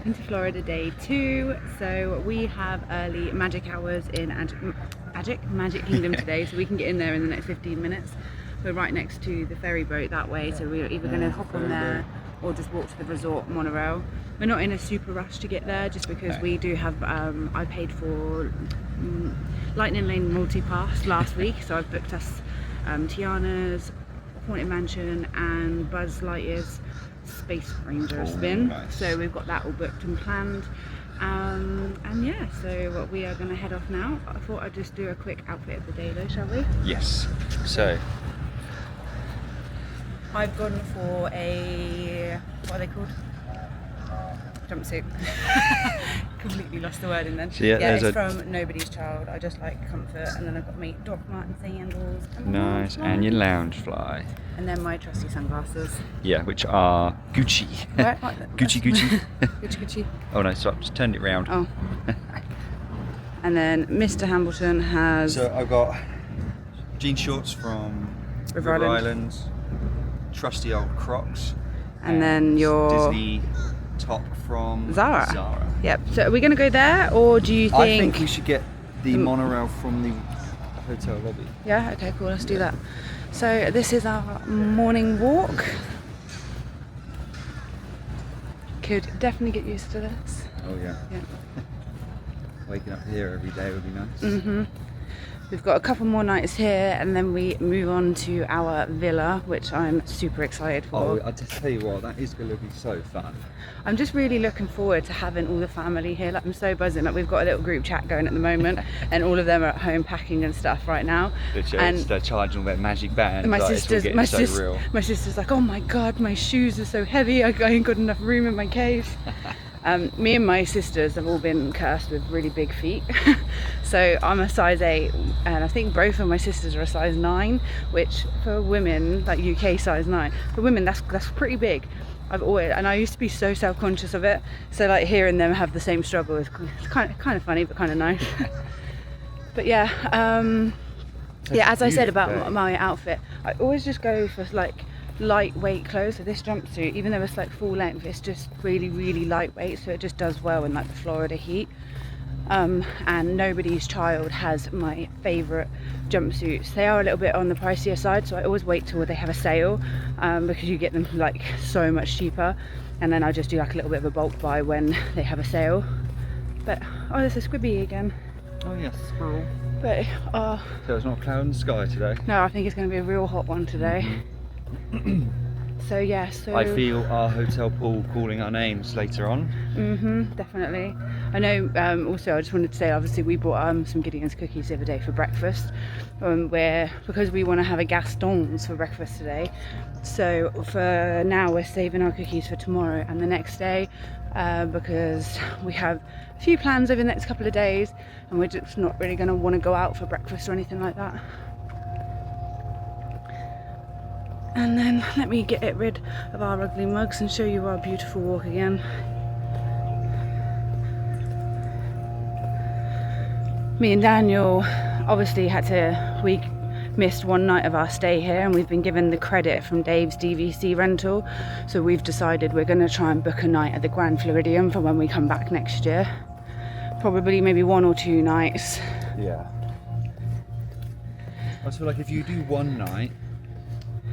welcome to Florida day 2. So we have early magic hours in Magic Kingdom today, so we can get in there in the next 15 minutes. We're right next to the ferry boat that way, so we're either going to hop on there or just walk to the resort monorail. We're not in a super rush to get there just because we do have, I paid for Lightning Lane multi-pass last week, so I've booked us Tiana's Haunted Mansion and Buzz Lightyear's Space Ranger spin. Nice. So we've got that all booked and planned, and yeah, so we are going to head off now. I thought I'd just do a quick outfit of the day though, shall we? Yes. So I've gone for a, what are they called? Jumpsuit. Completely lost the word in then. So yeah, it's from Nobody's Child. I just like comfort, and then I've got my Doc Martens sandals. Nice, and your Loungefly. And then my trusty sunglasses. Yeah, which are Gucci. What? Gucci. Gucci. Oh no, stop, just turned it round. Oh. And then Mr. Hambleton has... So I've got jean shorts from River Island, trusty old Crocs. And then your... Disney top from Zara. Yep. So are we going to go there, or do you think... I think we should get the monorail from the hotel lobby. Yeah, okay, cool, let's do that. So this is our morning walk. Could definitely get used to this. Oh yeah. Waking up here every day would be nice. Mm-hmm. We've got a couple more nights here, and then we move on to our villa, which I'm super excited for. Oh, I'll just tell you what, that is going to be so fun. I'm just really looking forward to having all the family here. Like, I'm so buzzing. Like, we've got a little group chat going at the moment, and all of them are at home packing and stuff right now. They're charging all their magic bands. My sister's like, oh my god, my shoes are so heavy. I ain't got enough room in my cave. Me and my sisters have all been cursed with really big feet. So I'm a size 8, and I think both of my sisters are a size 9, which for women, like UK size 9, for women that's pretty big. I used to be so self-conscious of it, so like hearing them have the same struggle is kind of funny, but kind of nice. But yeah, as I said about my outfit, I always just go for like lightweight clothes. So this jumpsuit, even though it's like full length, it's just really lightweight, so it just does well in like the Florida heat. And Nobody's Child has my favorite jumpsuits. They are a little bit on the pricier side, so I always wait till they have a sale, because you get them like so much cheaper, and then I just do like a little bit of a bulk buy when they have a sale. But oh, there's a squibby again. Oh yes, squirrel. But so it's not a cloud in the sky today? No, I think it's going to be a real hot one today. So yeah, so I feel our hotel pool calling our names later on. Definitely. I know. Also, I just wanted to say, obviously we bought some Gideon's cookies the other day for breakfast, because we want to have a Gaston's for breakfast today. So for now we're saving our cookies for tomorrow and the next day, because we have a few plans over the next couple of days, and we're just not really going to want to go out for breakfast or anything like that. And then let me get rid of our ugly mugs and show you our beautiful walk again. Me and Daniel obviously we missed one night of our stay here, and we've been given the credit from Dave's DVC rental, so we've decided we're going to try and book a night at the Grand Floridian for when we come back next year. Probably maybe 1 or 2 nights. Yeah. I feel like if you do one night,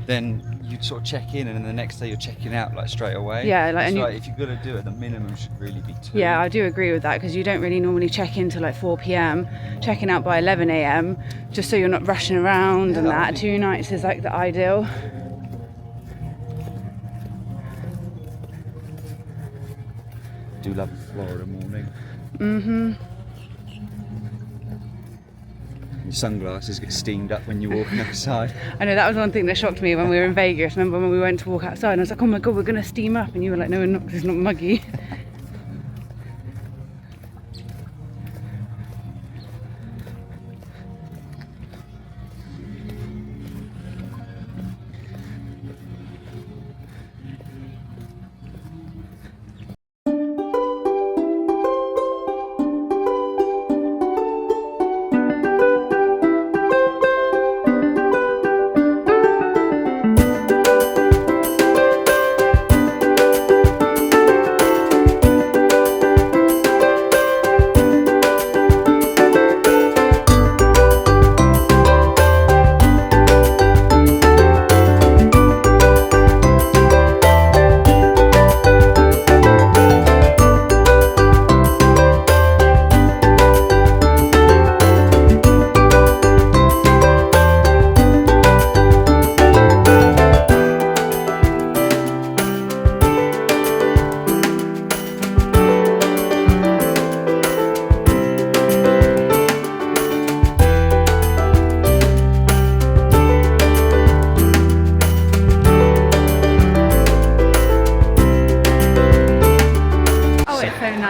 then you'd sort of check in, and then the next day you're checking out like straight away. Yeah, like, if you're gonna do it, the minimum should really be 2. Yeah, I do agree with that, because you don't really normally check in till like 4 PM, checking out by 11 AM, just so you're not rushing around, and that 2 nights is like the ideal. I do love a Florida morning. Your sunglasses get steamed up when you're walking outside. I know, that was one thing that shocked me when we were in Vegas. Remember when we went to walk outside and I was like, oh my god, we're going to steam up, and you were like, no we're not, because it's not muggy.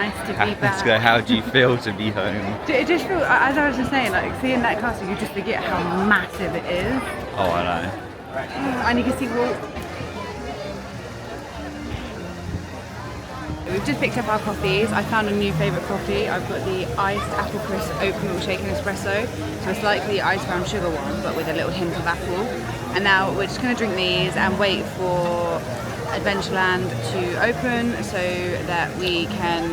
nice to be back. So how do you feel to be home? It just feels, as I was just saying, like seeing that castle, you just forget how massive it is. Oh, I know. And you can see We've just picked up our coffees. I found a new favourite coffee. I've got the iced apple crisp oat milkshake and espresso. So it's like the iced brown sugar one, but with a little hint of apple. And now we're just going to drink these and wait for Adventureland to open so that we can...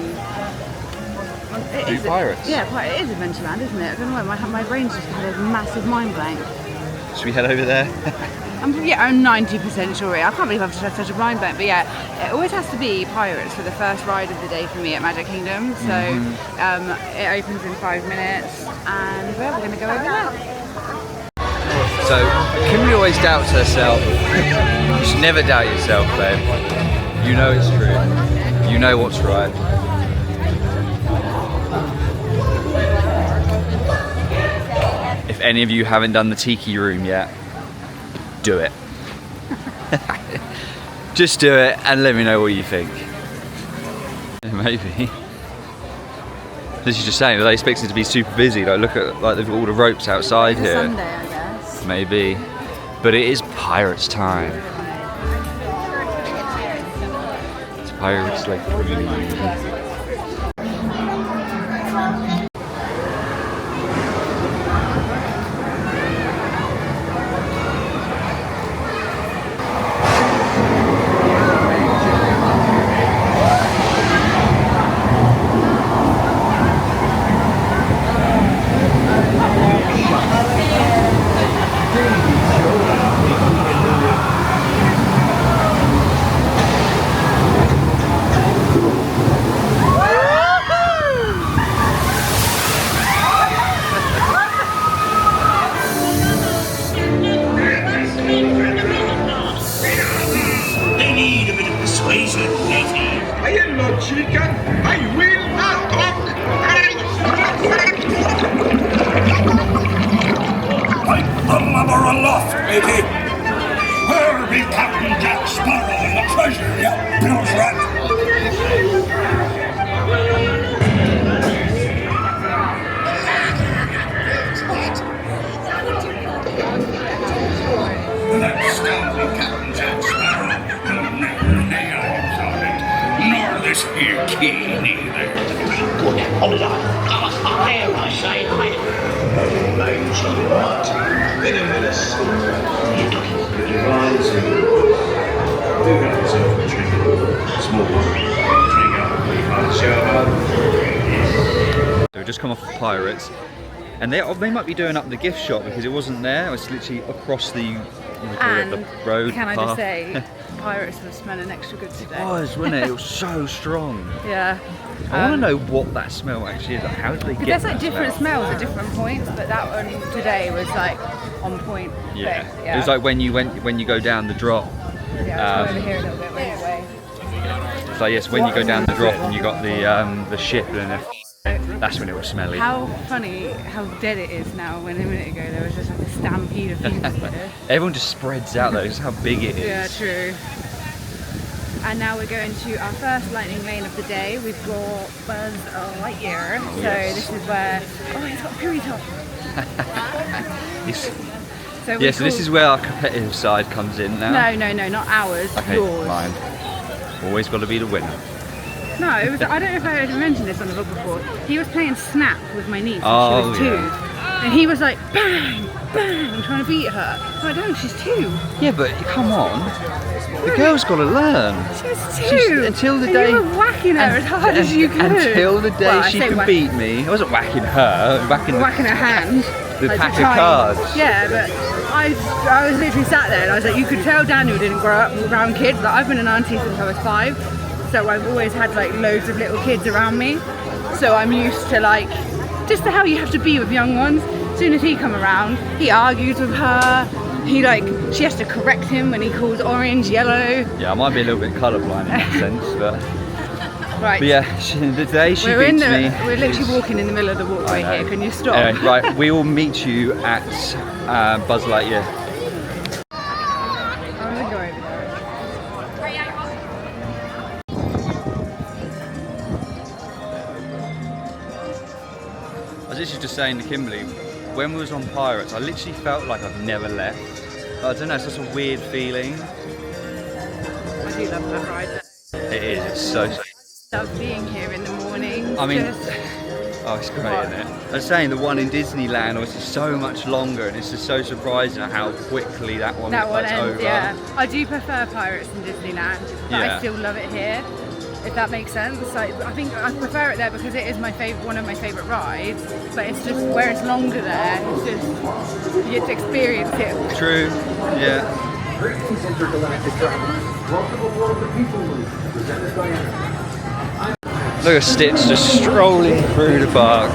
Do pirates. Yeah, it is Adventureland, isn't it? I don't know why, my brain's just had a massive mind blank. Should we head over there? I'm 90% sure. I can't believe I've just had such a blind blank, but yeah, it always has to be pirates for the first ride of the day for me at Magic Kingdom. So it opens in 5 minutes, and well, we're going to go over that. So Kimberly always doubts herself. You should never doubt yourself, babe. You know it's true. You know what's right. If any of you haven't done the Tiki Room yet, do it. Just do it and let me know what you think. Maybe. This is just saying, they expect it to be super busy. Like, look at all the ropes outside It's here. Sunday, I guess. Maybe. But it is pirates time. It's pirates like... They've just come off the Pirates, and they might be doing up the gift shop because it wasn't there. It was literally across the road. Can I just say, Pirates was smelling extra good today. It was, wasn't it? It was so strong. Yeah. I want to know what that smell actually is. Like, how do they get There's that like different smell? smells at different points, but that one today was like on point. Yeah. But, It was like when you go down the drop. Yeah, over here a little bit, right away. So yes, when you go down the drop and you got the ship, and that's when it was smelly. How funny how dead it is now. When a minute ago there was just like a stampede of people here. Everyone just spreads out though. Just how big it is. Yeah, true. And now we're going to our first lightning lane of the day. We've got Buzz Lightyear. Oh, so yes. This is where he's got a period top. So this is where our competitive side comes in now. No, not ours. Okay, yours. mine. Always got to be the winner. No, it was, I don't know if I mentioned this on the vlog before. He was playing Snap with my niece when she was 2. Yeah. And he was like, bang, bang, trying to beat her. I don't know, she's 2. Yeah, but come on. The girl's got to learn. She's 2. Until the and day... you were whacking her as hard as you could. Until the day she could beat me. I wasn't whacking her. Whacking her hand. The like pack of cards. Yeah, but I was literally sat there and I was like, you could tell Daniel didn't grow up around kids. Like, I've been an auntie since I was 5, so I've always had like loads of little kids around me. So I'm used to like, just to how you have to be with young ones. As soon as he come around, he argues with her. She has to correct him when he calls orange yellow. Yeah, I might be a little bit colourblind in that sense, but... Right. But yeah, the day she beats me... We're literally walking in the middle of the walkway here. Can you stop? Anyway, right, we will meet you at Buzz Lightyear. was literally just saying to Kimberly, when we was on Pirates, I literally felt like I've never left. I don't know, it's just a weird feeling. I do love that ride. It is, it's so. Love being here in the morning. I mean, oh, it's great, isn't it? I was saying the one in Disneyland was just so much longer, and it's just so surprising how quickly that one ends, over. Yeah. I do prefer Pirates in Disneyland, but I still love it here. If that makes sense. Like, I think I prefer it there because it is my favorite, one of my favorite rides. But it's just where it's longer there. It's just you get to experience it. True. Yeah. Look at Stitch just strolling through the park.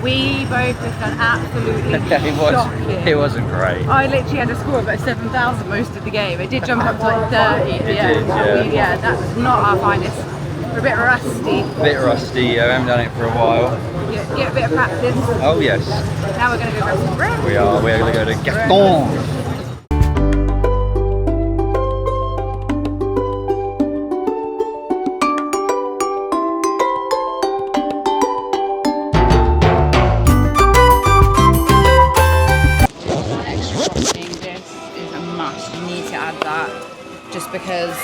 We both just done absolutely shocking. It wasn't great. I literally had a score of about 7,000 most of the game. It did jump up to like 30 at the end. Yeah, that was not our finest. We're a bit rusty. I haven't done it for a while. Get a bit of practice. Oh yes. Now we're going to go grab some bread. We're going to go to Gaston. Just because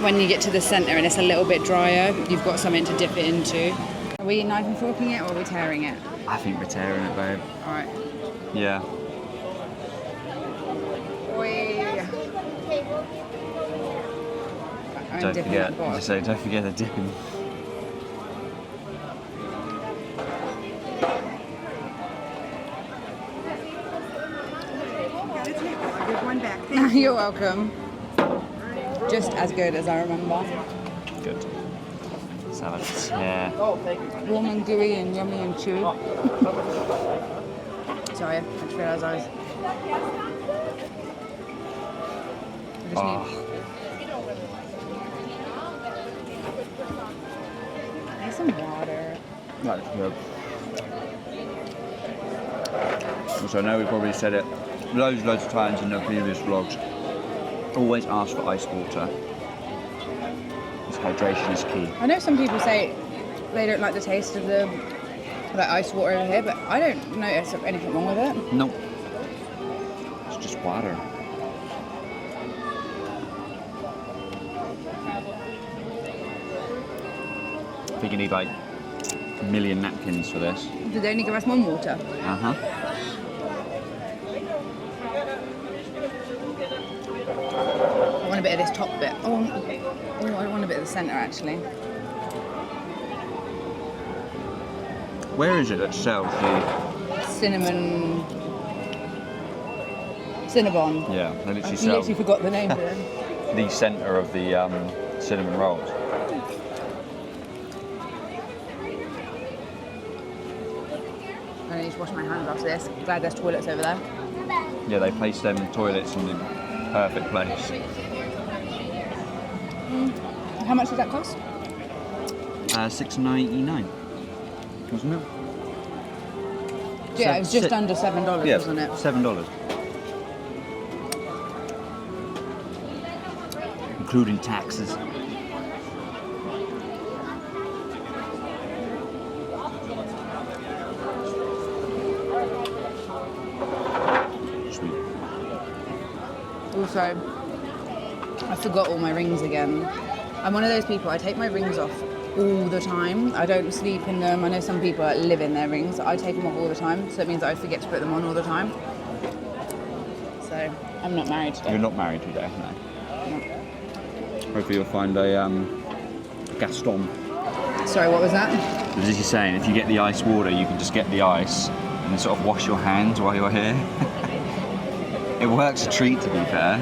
when you get to the centre and it's a little bit drier, you've got something to dip it into. Are we knife and forking it or are we tearing it? I think we're tearing it, babe. Alright. Yeah. Don't forget the dipping. You're welcome. Just as good as I remember. Good. Salads. Yeah. Warm and gooey and yummy and chewy. Sorry, I just realised I was. Need some water. That's good. So I know we probably said it loads of times in the previous vlogs. Always ask for ice water. Because hydration is key. I know some people say they don't like the taste of the ice water over here, but I don't notice anything wrong with it. No. It's just water. I think you need like a million napkins for this. Did they only give us one water? Uh-huh. I want a bit of this top bit. Oh, I want a bit of the centre actually. Where is it that sells the Cinnabon? Yeah, they literally I sell. literally forgot the name of it. The centre of the cinnamon rolls. I need to wash my hands after this. Glad there's toilets over there. Yeah, they place them toilets in the perfect place. How much did that cost? $6.99, wasn't it? Yeah, it was just under $7, yeah, wasn't it? $7. Including taxes. Sweet. Also, I forgot all my rings again. I'm one of those people, I take my rings off all the time. I don't sleep in them. I know some people that live in their rings. I take them off all the time, so it means that I forget to put them on all the time. So, I'm not married today. You're not married today, no. No. Hopefully you'll find a Gaston. Sorry, what was that? As he's saying, if you get the ice water, you can just get the ice and then sort of wash your hands while you're here. It works a treat, to be fair.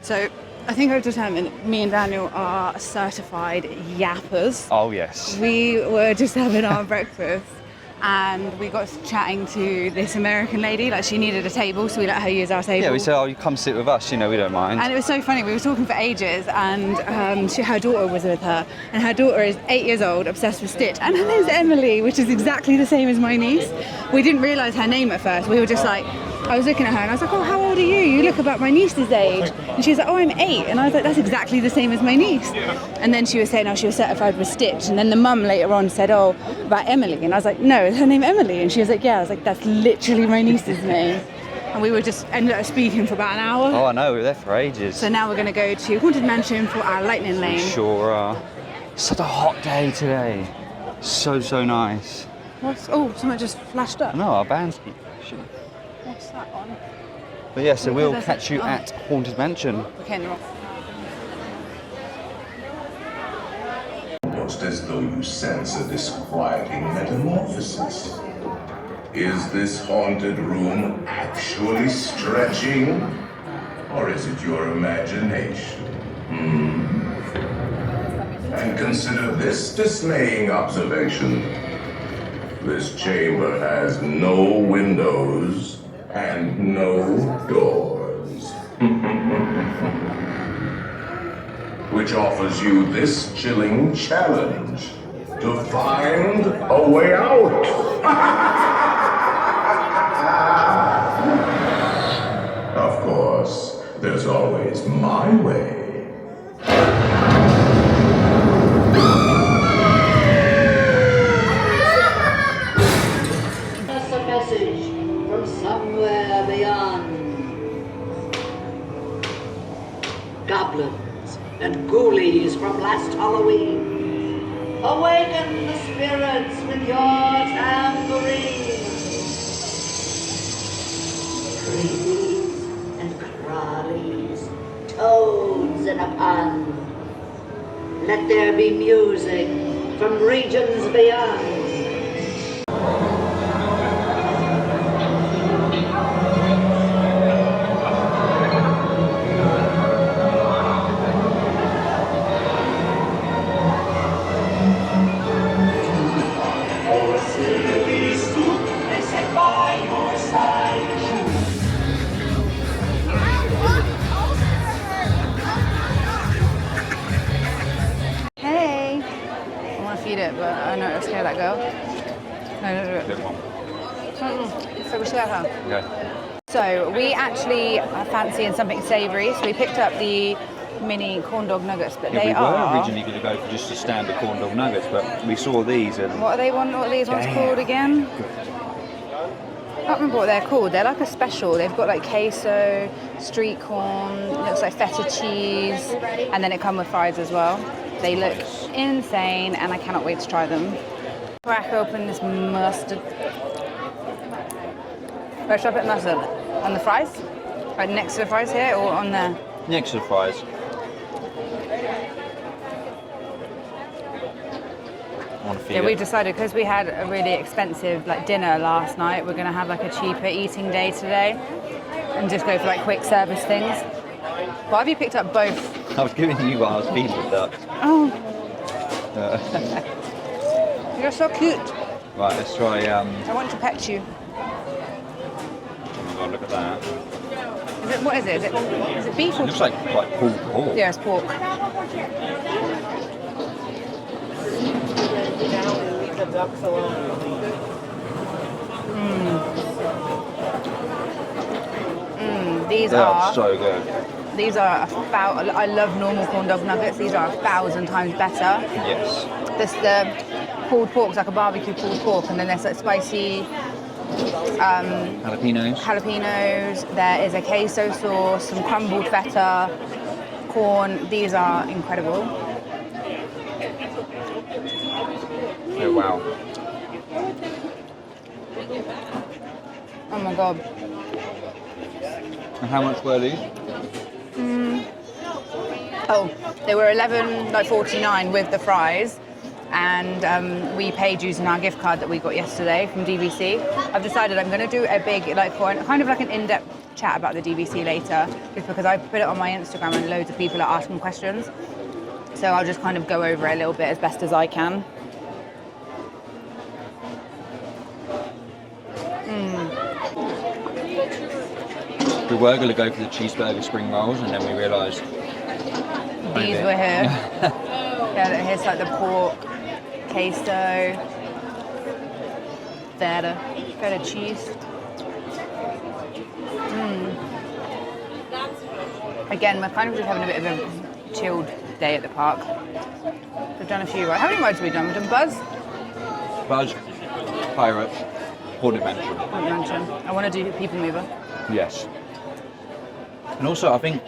So, I think I've determined me and Daniel are certified yappers. Oh yes. We were just having our breakfast and we got chatting to this American lady. Like, she needed a table, so we let her use our table. Yeah, we said, oh, you come sit with us, you know, we don't mind. And it was so funny, we were talking for ages, and her daughter was with her, and her daughter is 8 years old, obsessed with Stitch, and her name's Emily, which is exactly the same as my niece. We didn't realise her name at first. We were just like, I was looking at her and I was like, oh, how old are you? You look about my niece's age. And she was like, oh, I'm 8. And I was like, that's exactly the same as my niece. And then she was saying, oh, she was certified with Stitch. And then the mum later on said, oh, about Emily. And I was like, no, is her name Emily? And she was like, yeah. I was like, that's literally my niece's name. And we were just ended up speaking for about an hour. Oh, I know, we were there for ages. So now we're going to go to Haunted Mansion for our lightning lane. We sure are. It's such a hot day today. So nice. What's, oh, something just flashed up. No, our band's keep flashing. What's that on? But yeah, so we'll catch you at Haunted Mansion. Okay, no. Almost as though you sense a disquieting metamorphosis. Is this haunted room actually stretching? Or is it your imagination? And consider this dismaying observation. This chamber has no windows and no doors. Which offers you this chilling challenge to find a way out. Of course, there's always my way. That's a message from somewhere beyond. Goblins and ghoulies from last Halloween. Awaken the spirits with your tambourine. Creepies and crawlies, toads in a pond. Let there be music from regions beyond. But I know it'll scare that girl. No, don't do it. So we should have her. Okay. So we actually are fancying something savoury, so we picked up the mini corn dog nuggets, but they we are... were originally going to go for just a standard corn dog nuggets, but we saw these and... What are these ones called again? I can't remember what they're called. They're like a special. They've got like queso, street corn, looks like feta cheese, and then it comes with fries as well. They look insane, and I cannot wait to try them. Crack open this mustard. Where should I put mustard? On the fries? Right next to the fries here, or on there? Next to the fries. Yeah, we decided because we had a really expensive dinner last night, we're going to have like a cheaper eating day today and just go for like quick service things. Why have you picked up both? I was giving you what I was feeding the ducks. Oh. You're so cute. Right, let's try... I want to pet you. Oh my god, look at that. What is it? Is it beef or... It looks like pulled pork. Yeah, it's pork. These are so good. These are I love normal corn dog nuggets. These are 1,000 times better. Yes. The pulled pork's like a barbecue pulled pork, and then there's like spicy jalapenos. There is a queso sauce, some crumbled feta, corn. These are incredible. Oh wow. Oh my god. And how much were these? Oh, they were $11.49 with the fries, and we paid using our gift card that we got yesterday from DVC. I've decided I'm going to do a big, kind of like an in-depth chat about the DVC later, just because I put it on my Instagram and loads of people are asking questions. So I'll just kind of go over it a little bit as best as I can. We were going to go for the cheeseburger spring rolls, and then we realised these were here. Yeah, here's like the pork, queso, feta cheese. Again, we're kind of just having a bit of a chilled day at the park. We've done a few rides. How many rides have we done? We've done Buzz, Pirates, Haunted Mansion. I want to do People Mover. Yes. And also, I think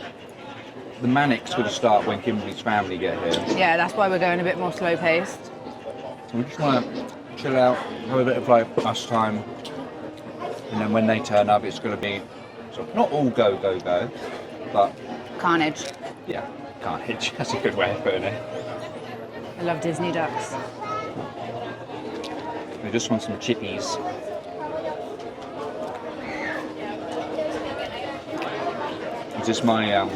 the Manic's going to start when Kimberly's family get here. Yeah, that's why we're going a bit more slow paced. We just want to chill out, have a bit of like us time, and then when they turn up, it's going to be sort of not all go, but Carnage. yeah, carnage. That's a good way of putting it. I love Disney ducks. We just want some chippies. Is this my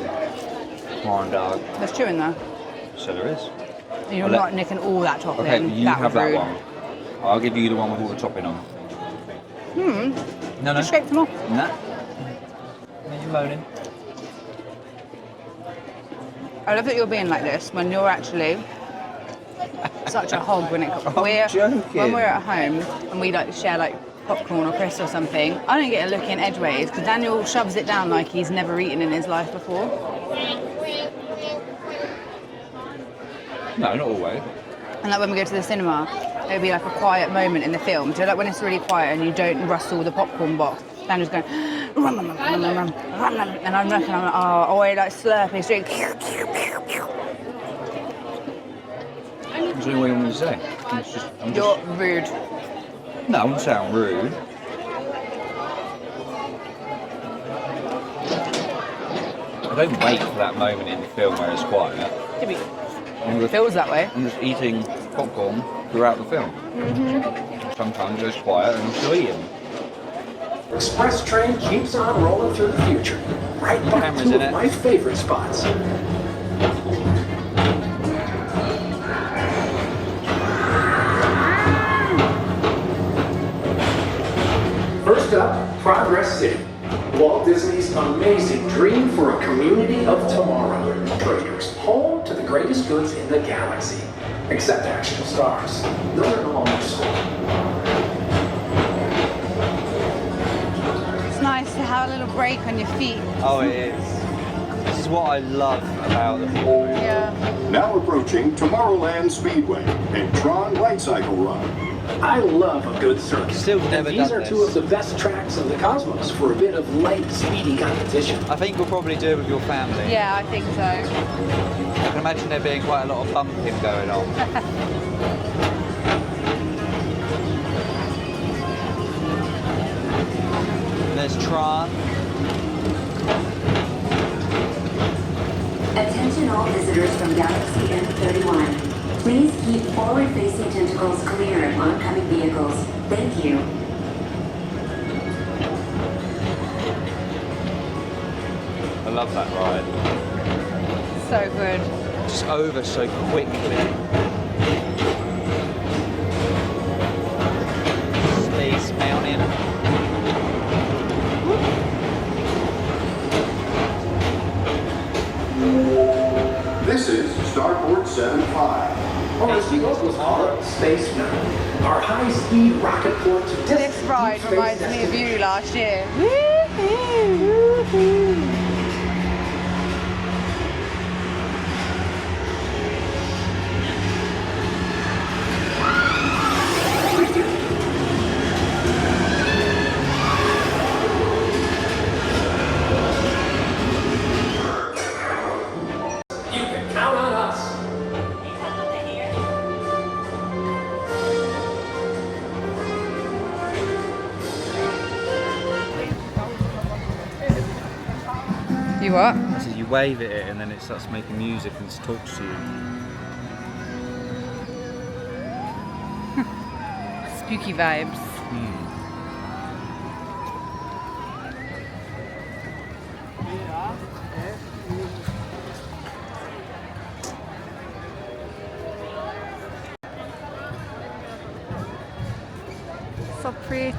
corn dog? There's 2 in there. So there is. You're not nicking all that topping. Okay, you have that rude. one. I'll give you the one with all the topping on. No. Just scrape them off. Nah. You're moaning. I love that you're being like this when you're actually such a hog when it comes. When we're at home and we like share like popcorn or crisps or something, I don't get a look in edgeways because Daniel shoves it down like he's never eaten in his life before. No, not always. And like when we go to the cinema, it'll be like a quiet moment in the film. So like when it's really quiet and you don't rustle the popcorn box, Daniel's going, rum, rum, rum, rum, rum, rum, rum, and I'm like, oh, I like slurping straight. That's the only way you want me to say. You're rude. No, I wouldn't sound rude. I don't wait for that moment in the film where it's quiet. It feels that way. I'm just eating popcorn throughout the film. Sometimes it's quiet and I'm still eating. Express train keeps on rolling through the future. Right back to two of my favorite spots. First up, Progress City. Walt Disney's amazing dream for a community of tomorrow. Traders, home to the greatest goods in the galaxy. Except actual stars. Those are no longer sold. It's nice to have a little break on your feet. Oh, it is. This is what I love about the film. Yeah. Now approaching Tomorrowland Speedway and Tron Light Cycle Run. I love a good circus. Still never These done are two of the best tracks in the cosmos for a bit of light, speedy competition. I think we'll probably do it with your family. Yeah, I think so. I can imagine there being quite a lot of bumping going on. There's Tron. Attention all visitors from Galaxy M31. Please keep forward-facing tentacles clear of oncoming vehicles. Thank you. I love that ride. So good. Just over so quickly. Space Mountain. This is Starport 75. Or as we locals call it, Space Mountain. Our high-speed rocket port to This ride reminds me of you last year. Woohoo, woohoo. You can count on us. You what? So you wave at it and then it starts making music and talks to you. Spooky vibes. So pretty.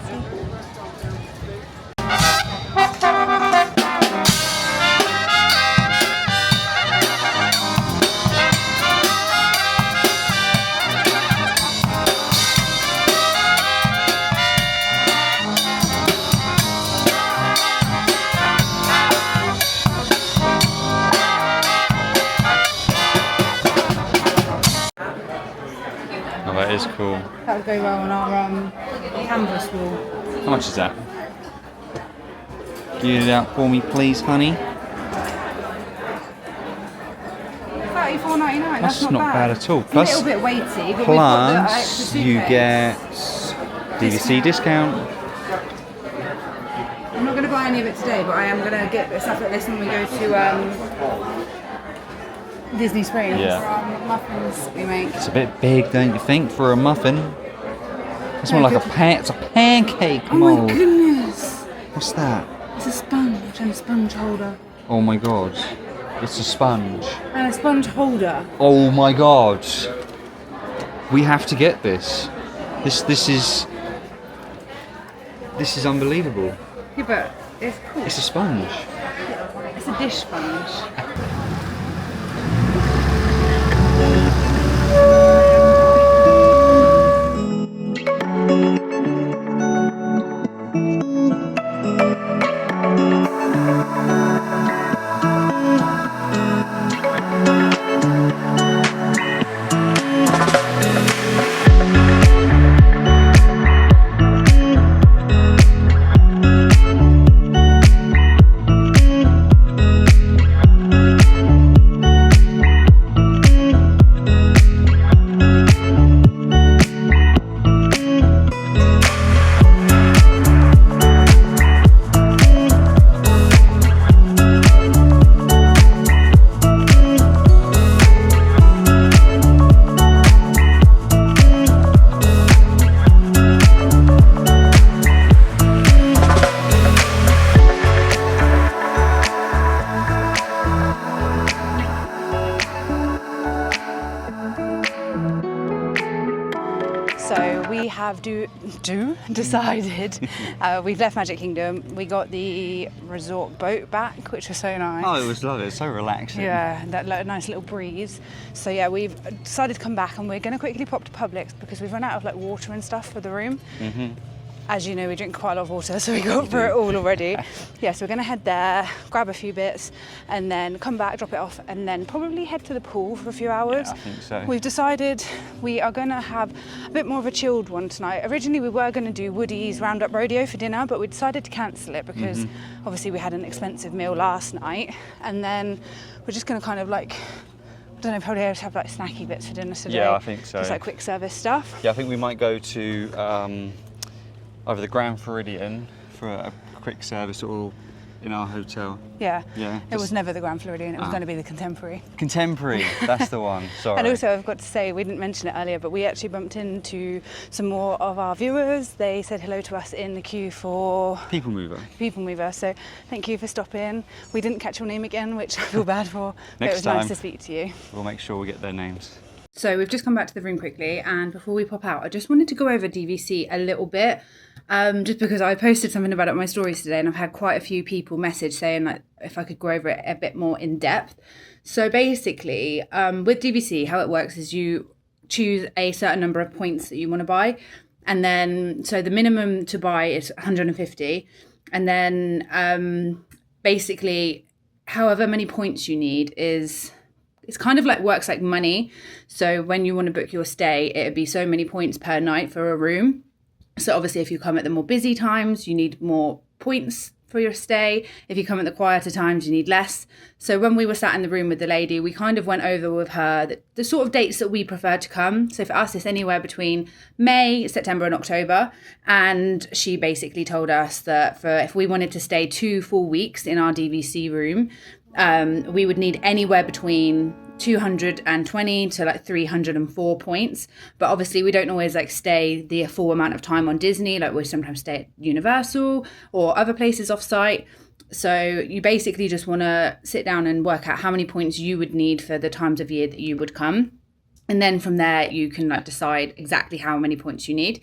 Oh, that is cool. That would go well on our canvas wall. How much is that? Get it out for me, please, honey. $34.99. That's not bad at all. It's a little bit weighty, but we've got the extra Plus, you get DVC discount. I'm not going to buy any of it today, but I am going to get stuff like this when we go to Disney Springs. Yeah. For our muffins we make. It's a bit big, don't you think, for a muffin? It's more like it's a pancake Oh mold. my goodness! What's that? It's a sponge and a sponge holder. Oh my god. It's a sponge. And a sponge holder. Oh my god. We have to get this. This is unbelievable. Yeah, but it's cool. It's a sponge. It's a dish sponge. So we have decided, we've left Magic Kingdom. We got the resort boat back, which was so nice. Oh, it was lovely. It's so relaxing. Yeah, that nice little breeze. So yeah, we've decided to come back, and we're going to quickly pop to Publix because we've run out of like water and stuff for the room. Mm-hmm. As you know, we drink quite a lot of water, so we got through it all already. Yeah, so we're going to head there, grab a few bits, and then come back, drop it off, and then probably head to the pool for a few hours. Yeah, I think so. We've decided we are going to have a bit more of a chilled one tonight. Originally, we were going to do Woody's Roundup Rodeo for dinner, but we decided to cancel it because obviously we had an expensive meal last night, and then we're just going to kind of like, I don't know, probably have like snacky bits for dinner today. Yeah, I think so. Just like quick service stuff. Yeah, I think we might go to over the Grand Floridian for a quick service or in our hotel. Yeah. Yeah. It was never the Grand Floridian, it was going to be the Contemporary. Contemporary, that's the one, sorry. And also I've got to say, we didn't mention it earlier, but we actually bumped into some more of our viewers. They said hello to us in the queue for People Mover, so thank you for stopping. We didn't catch your name again, which I feel bad for, but it was time, nice to speak to you. We'll make sure we get their names. So we've just come back to the room quickly, and before we pop out, I just wanted to go over DVC a little bit, just because I posted something about it on my stories today, and I've had quite a few people message saying like if I could go over it a bit more in depth. So basically, with DVC, how it works is you choose a certain number of points that you want to buy, and then so the minimum to buy is 150, and then basically however many points you need is. It's kind of like works like money. So when you want to book your stay, it'd be so many points per night for a room. So obviously if you come at the more busy times, you need more points for your stay. If you come at the quieter times, you need less. So when we were sat in the room with the lady, we kind of went over with her the sort of dates that we prefer to come. So for us, it's anywhere between May, September and October. And she basically told us that if we wanted to stay 2 full weeks in our DVC room, we would need anywhere between 220 to like 304 points, but obviously we don't always like stay the full amount of time on Disney. Like we sometimes stay at Universal or other places off site. So you basically just want to sit down and work out how many points you would need for the times of year that you would come, and then from there you can like decide exactly how many points you need.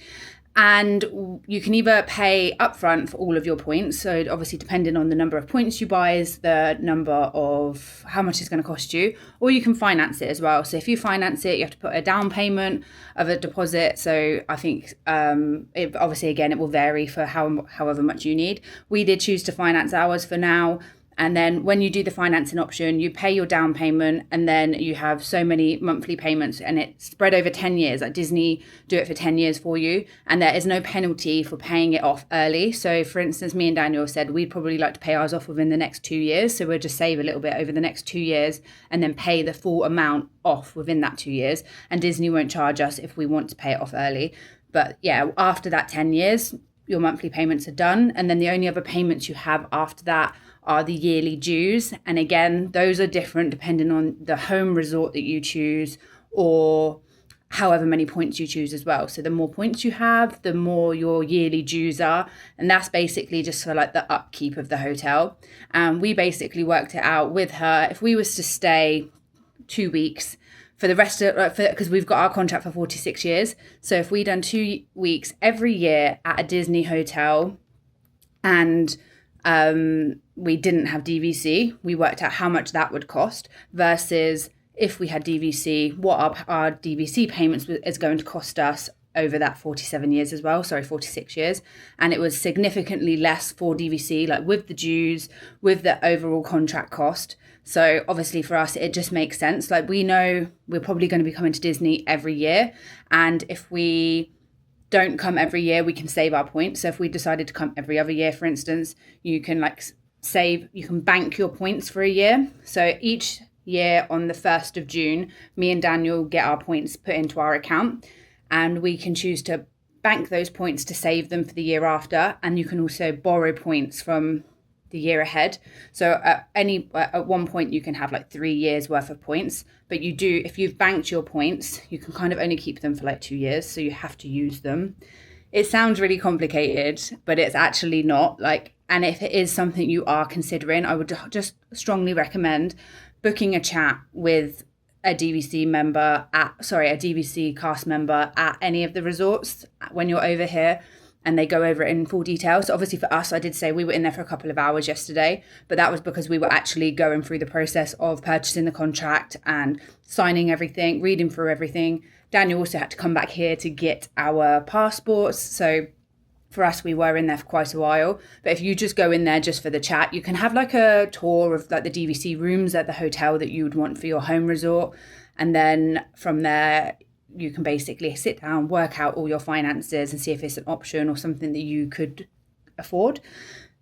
And you can either pay upfront for all of your points. So obviously depending on the number of points you buy is the number of how much it's going to cost you, or you can finance it as well. So if you finance it, you have to put a down payment of a deposit. So I think it obviously, again, it will vary for however much you need. We did choose to finance ours for now. And then when you do the financing option, you pay your down payment, and then you have so many monthly payments, and it's spread over 10 years. Like Disney do it for 10 years for you, and there is no penalty for paying it off early. So for instance, me and Daniel said we'd probably like to pay ours off within the next 2 years. So we'll just save a little bit over the next 2 years and then pay the full amount off within that 2 years. And Disney won't charge us if we want to pay it off early. But yeah, after that 10 years, your monthly payments are done. And then the only other payments you have after that are the yearly dues. And again, those are different depending on the home resort that you choose, or however many points you choose as well. So the more points you have, the more your yearly dues are. And that's basically just for like the upkeep of the hotel. And we basically worked it out with her. If we was to stay 2 weeks for the rest of, because we've got our contract for 46 years. So if we done 2 weeks every year at a Disney hotel, and we didn't have DVC, we worked out how much that would cost versus if we had DVC, what our DVC payments is going to cost us over that 46 years. And it was significantly less for DVC, like with the dues, with the overall contract cost. So obviously for us, it just makes sense. Like we know we're probably going to be coming to Disney every year. And if we don't come every year, we can save our points. So if we decided to come every other year, for instance, you can you can bank your points for a year. So each year on the 1st of June, me and Daniel get our points put into our account, and we can choose to bank those points to save them for the year after. And you can also borrow points from the year ahead. So at one point you can have like 3 years worth of points, but if you've banked your points, you can kind of only keep them for like 2 years. So you have to use them. It sounds really complicated, but it's actually not. And if it is something you are considering, I would just strongly recommend booking a chat with a DVC cast member at any of the resorts when you're over here, and they go over it in full detail. So obviously for us, I did say we were in there for a couple of hours yesterday, but that was because we were actually going through the process of purchasing the contract and signing everything, reading through everything. Daniel also had to come back here to get our passports. So for us, we were in there for quite a while. But if you just go in there just for the chat, you can have like a tour of like the DVC rooms at the hotel that you would want for your home resort. And then from there, you can basically sit down, work out all your finances and see if it's an option or something that you could afford.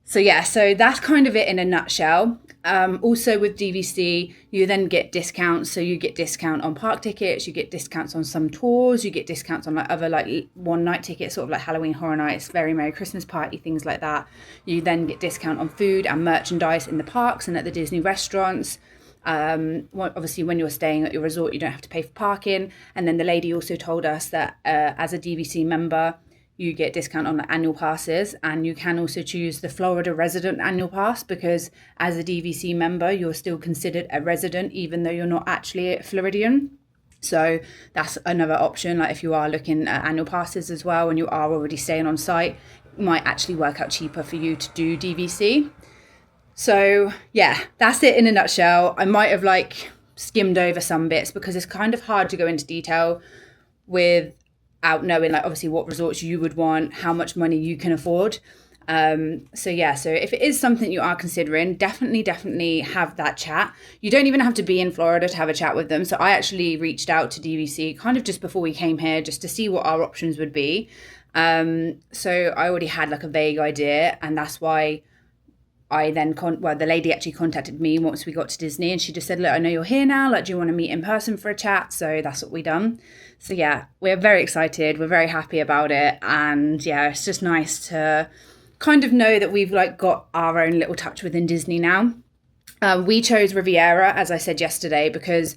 So yeah, so that's kind of it in a nutshell. Also with DVC, you then get discounts. So you get discount on park tickets, you get discounts on some tours, you get discounts on like other like one night tickets, sort of like Halloween Horror Nights, Very Merry Christmas Party, things like that. You then get discount on food and merchandise in the parks and at the Disney restaurants. Obviously when you're staying at your resort, you don't have to pay for parking. And then the lady also told us that as a DVC member, you get discount on the annual passes, and you can also choose the Florida resident annual pass, because as a DVC member, you're still considered a resident, even though you're not actually a Floridian. So that's another option. Like if you are looking at annual passes as well, and you are already staying on site, it might actually work out cheaper for you to do DVC. So yeah, that's it in a nutshell. I might have skimmed over some bits because it's kind of hard to go into detail without knowing obviously what resorts you would want, how much money you can afford. So if it is something you are considering, definitely have that chat. You don't even have to be in Florida to have a chat with them. So I actually reached out to DVC kind of just before we came here, just to see what our options would be. So I already had a vague idea, and that's why I then, the lady actually contacted me once we got to Disney, and she just said, look, I know you're here now, do you want to meet in person for a chat? So that's what we done. So yeah, we're very excited. We're very happy about it. And yeah, it's just nice to kind of know that we've got our own little touch within Disney now. We chose Riviera, as I said yesterday, because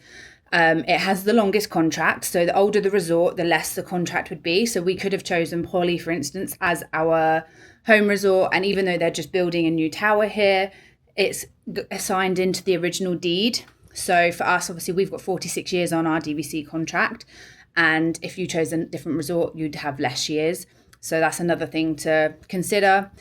it has the longest contract. So the older the resort, the less the contract would be. So we could have chosen Poly, for instance, as our home resort. And even though they're just building a new tower here, it's assigned into the original deed. So for us, obviously, we've got 46 years on our DVC contract. And if you chose a different resort, you'd have less years. So that's another thing to consider.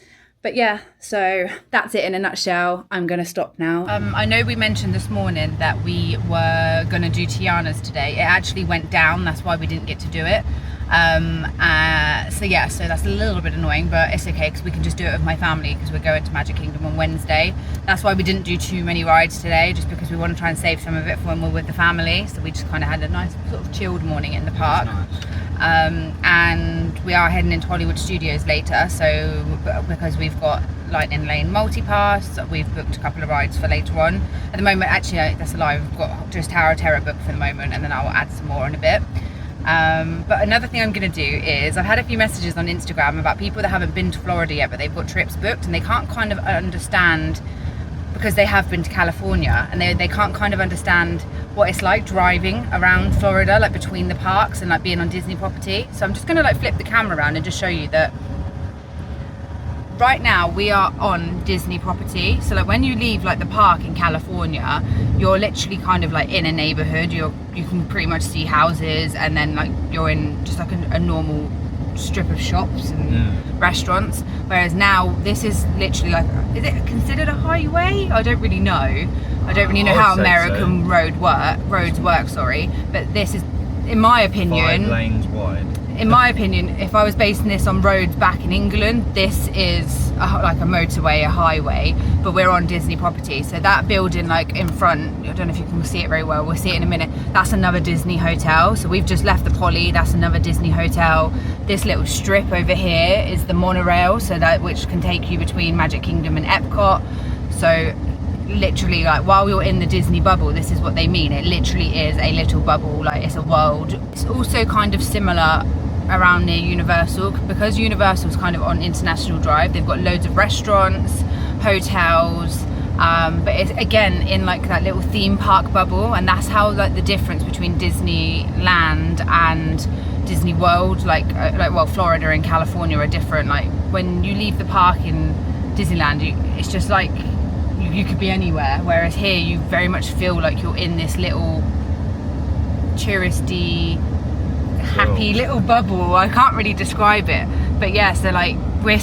But yeah, so that's it in a nutshell. I'm going to stop now. I know we mentioned this morning that we were going to do Tiana's today. It actually went down. That's why we didn't get to do it. So that's a little bit annoying, but it's okay because we can just do it with my family because we're going to Magic Kingdom on Wednesday. That's why we didn't do too many rides today, just because we want to try and save some of it for when we're with the family. So we just kind of had a nice sort of chilled morning in the park. And we are heading into Hollywood Studios later, so because we've got Lightning Lane multi-pass, we've booked a couple of rides for later on. At the moment, actually, that's a lie, we've got just Tower of Terror booked for the moment, and then I'll add some more in a bit. But another thing I'm going to do is, I've had a few messages on Instagram about people that haven't been to Florida yet, but they've got trips booked and they can't kind of understand, because they have been to California, and they can't kind of understand what it's like driving around Florida, like between the parks and like being on Disney property. So I'm just going to like flip the camera around and just show you that right now we are on Disney property. So like when you leave like the park in California, you're literally kind of like in a neighborhood. You can pretty much see houses, and then like you're in just like a normal strip of shops and restaurants. Whereas now this is literally like, is it considered a highway? I don't really know. I don't really know how American roads work, but this is, in my opinion, 5 lanes wide. In my opinion, if I was basing this on roads back in England, this is like a motorway, a highway, but we're on Disney property. So that building like in front, I don't know if you can see it very well, we'll see it in a minute, that's another Disney hotel. So we've just left the Poly, that's another Disney hotel. This little strip over here is the monorail, so that which can take you between Magic Kingdom and Epcot. So literally, like while you're in the Disney bubble, this is what they mean, it literally is a little bubble, like it's a world. It's also kind of similar around near Universal, because Universal's kind of on International Drive. They've got loads of restaurants, hotels, but it's again in like that little theme park bubble, and that's how like the difference between Disneyland and Disney World, like well, Florida and California are different. Like when you leave the park in Disneyland, it's just like you could be anywhere, whereas here you very much feel like you're in this little touristy, happy little bubble. I can't really describe it, but yeah, so like we're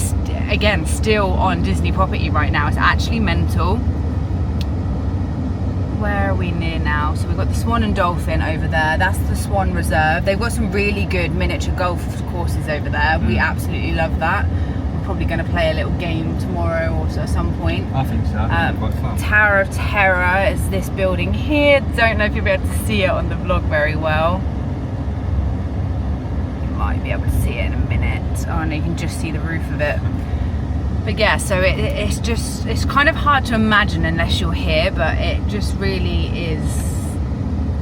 again still on Disney property right now. It's actually mental. Where are we near now? So we've got the Swan and Dolphin over there, that's the Swan Reserve. They've got some really good miniature golf courses over there. We absolutely love that. We're probably going to play a little game tomorrow or at some point. I think so. Quite fun. Tower of Terror is this building here. Don't know if you'll be able to see it on the vlog very well. Might be able to see it in a minute. Oh no, you can just see the roof of it. But yeah, so it's kind of hard to imagine unless you're here, but it just really is.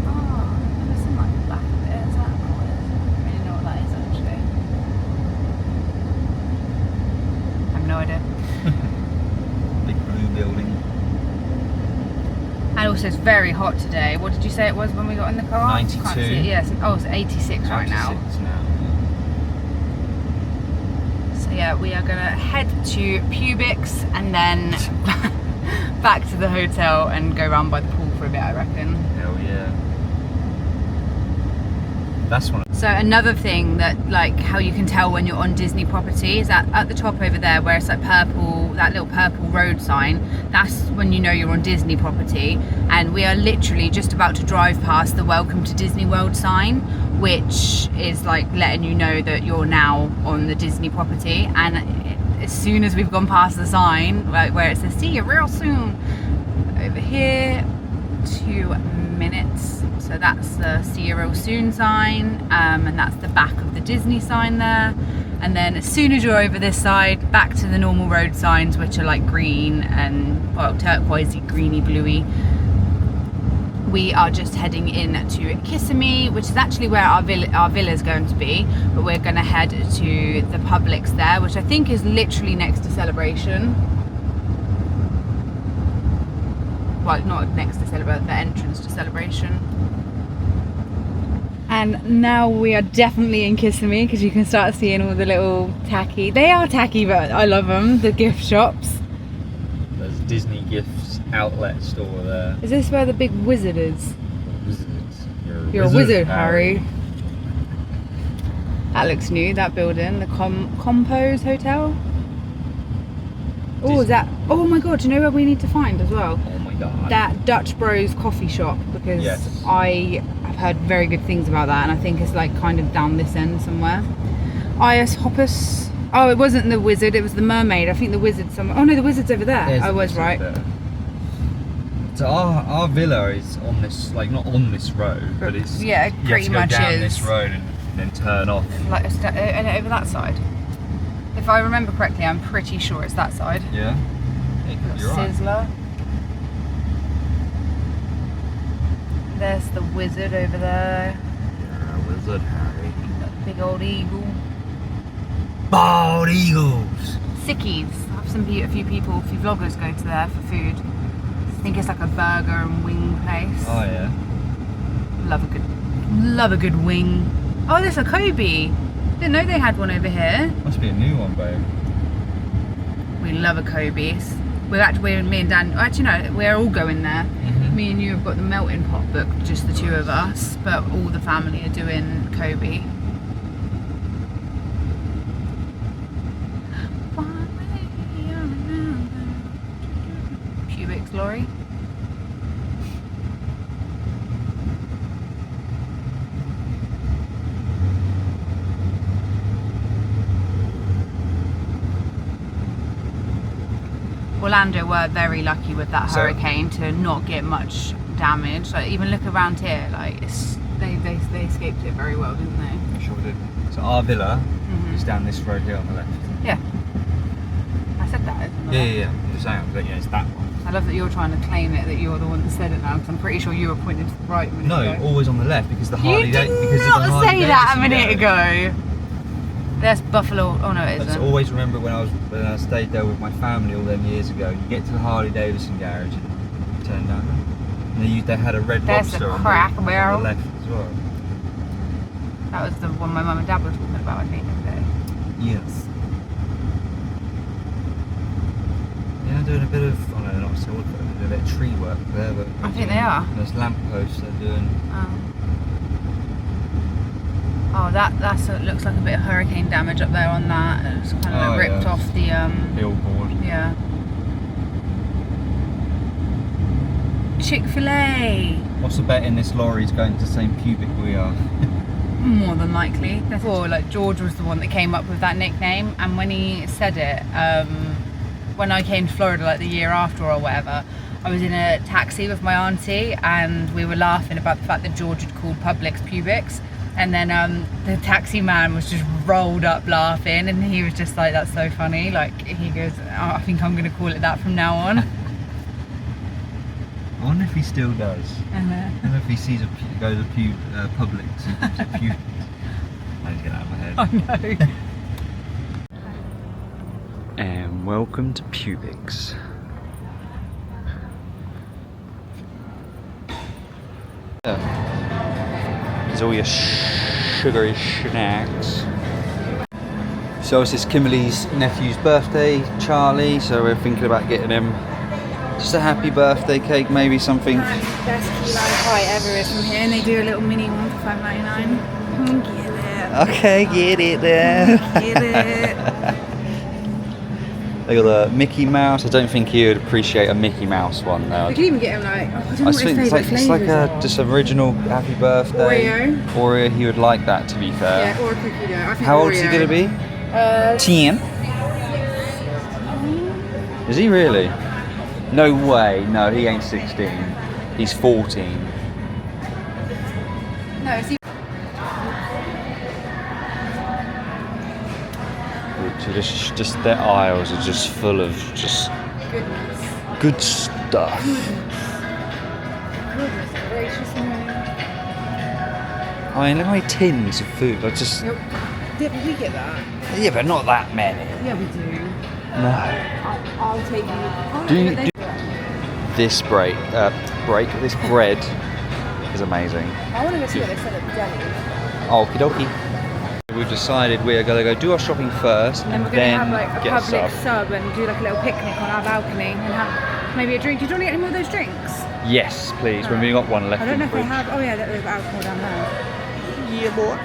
Oh, there's some like the back of it. Is that what it is? I don't really know what that is actually. I have no idea. Big blue building. And also it's very hot today. What did you say it was when we got in the car? 92. Can't see it. Yes. Oh, it's 86 right now. Yeah, we are gonna head to Publix and then back to the hotel and go around by the pool for a bit, I reckon. Hell yeah. That's one. So another thing that like how you can tell when you're on Disney property is that at the top over there where it's like purple, that little purple road sign, that's when you know you're on Disney property. And we are literally just about to drive past the Welcome to Disney World sign, which is like letting you know that you're now on the Disney property. And as soon as we've gone past the sign, like where it says see you real soon, over here, 2 minutes. So that's the see you real soon sign, and that's the back of the Disney sign there. And then as soon as you're over this side, back to the normal road signs, which are like green and well, turquoisey, greeny, bluey. We are just heading in to Kissimmee, which is actually where our villa is going to be, but we're going to head to the Publix there, which I think is literally next to Celebration. Well, not next to Celebration, the entrance to Celebration. And now we are definitely in Kissimmee because you can start seeing all the little tacky, they are tacky, but I love them, the gift shops. There's Disney Gifts outlet store there. Is this where the big wizard is? Wizards. You're a wizard, Harry. That looks new, that building, the Compose Hotel. Oh, is that, oh my god, do you know where we need to find as well? Oh my god. That Dutch Bros coffee shop, because yes. I have heard very good things about that, and I think it's like kind of down this end somewhere. IS Hoppus. Oh, it wasn't the wizard, it was the mermaid. I think the wizard's somewhere. Oh no, the wizard's over there. I was right. There. So our villa is on this, like not on this road, but it's pretty much go down is. this road and then turn off. Like and over that side. If I remember correctly, I'm pretty sure it's that side. Yeah. You're Sizzler. right. There's the wizard over there. Yeah, wizard Harry. That big old eagle. Bald eagles. Sickies. I have a few people, a few vloggers go to there for food. I think it's like a burger and wing place. Oh yeah. Love a good wing. Oh, there's a Kobe. Didn't know they had one over here. Must be a new one, babe. We love a Kobe's. Me and Dan. Actually, no, we're all going there. Me and you have got the melting pot booked, just the two of us, but all the family are doing Kobe. Publix lorry. Orlando were very lucky with that hurricane to not get much damage. Like even look around here, like they escaped it very well, didn't they? Sure did. So our villa is down this road here on the left. Yeah. I said that. Yeah. I'm just saying, but yeah, it's that one. I love that you're trying to claim it that you're the one that said it now, because I'm pretty sure you were pointing to the right a minute ago. No, always on the left because the Harley. You did not say that a minute ago. There's Buffalo. Oh no, it isn't. I just always remember when I stayed there with my family all them years ago. You get to the Harley Davidson garage and you turn down, and they had a red lobster on the left as well. That was the one my mum and dad were talking about, I think, the other day. Yes. Yeah, doing a bit of, oh no, not so, a bit of tree work there, but I think they are. There's lampposts they're doing. Oh, that looks like a bit of hurricane damage up there on that. It's kind of like ripped off the billboard. Yeah. Chick-fil-A. What's the bet in this lorry is going to the same pubic we are? More than likely. Before, like George was the one that came up with that nickname, and when he said it, when I came to Florida like the year after or whatever, I was in a taxi with my auntie and we were laughing about the fact that George had called Publix Publix, and then the taxi man was just rolled up laughing, and he was just like, that's so funny. Like he goes, oh, I think I'm going to call it that from now on. I wonder if he still does. I wonder if he sees goes to Publix and Publix. I need to get that out of my head. I know. And welcome to Publix. There's all your sugary snacks. So it's this Kimberly's nephew's birthday, Charlie, so we're thinking about getting him just a happy birthday cake, maybe something. Best key lime pie ever is from here, and they do a little mini one for $5.99. Get it. Okay, get it there. Get it. They got the Mickey Mouse. I don't think he would appreciate a Mickey Mouse one though. We could even get him like, I don't know what his favourite flavours are. Just original happy birthday. Oreo, he would like that, to be fair. Yeah, or a cookie dough. I think How Oreo. old is he going to be? 10. Is he really? No way. No, he ain't 16. He's 14. No, is he? Just their aisles are just full of just good stuff. Goodness gracious me. I mean, look how many tins of food. I just. Yep. Did we get that? Yeah, but not that many. Yeah, we do. No. I'll take you. Do this bread is amazing. I want to go see what they said at the deli. Okie dokie. We've decided we're going to go do our shopping first And then we're going to have like a Publix sub and do like a little picnic on our balcony and have maybe a drink. Do you want to get any more of those drinks? Yes, please. We've only got one left. I don't know if they have. Oh yeah, there's alcohol down there. Yeah, boy.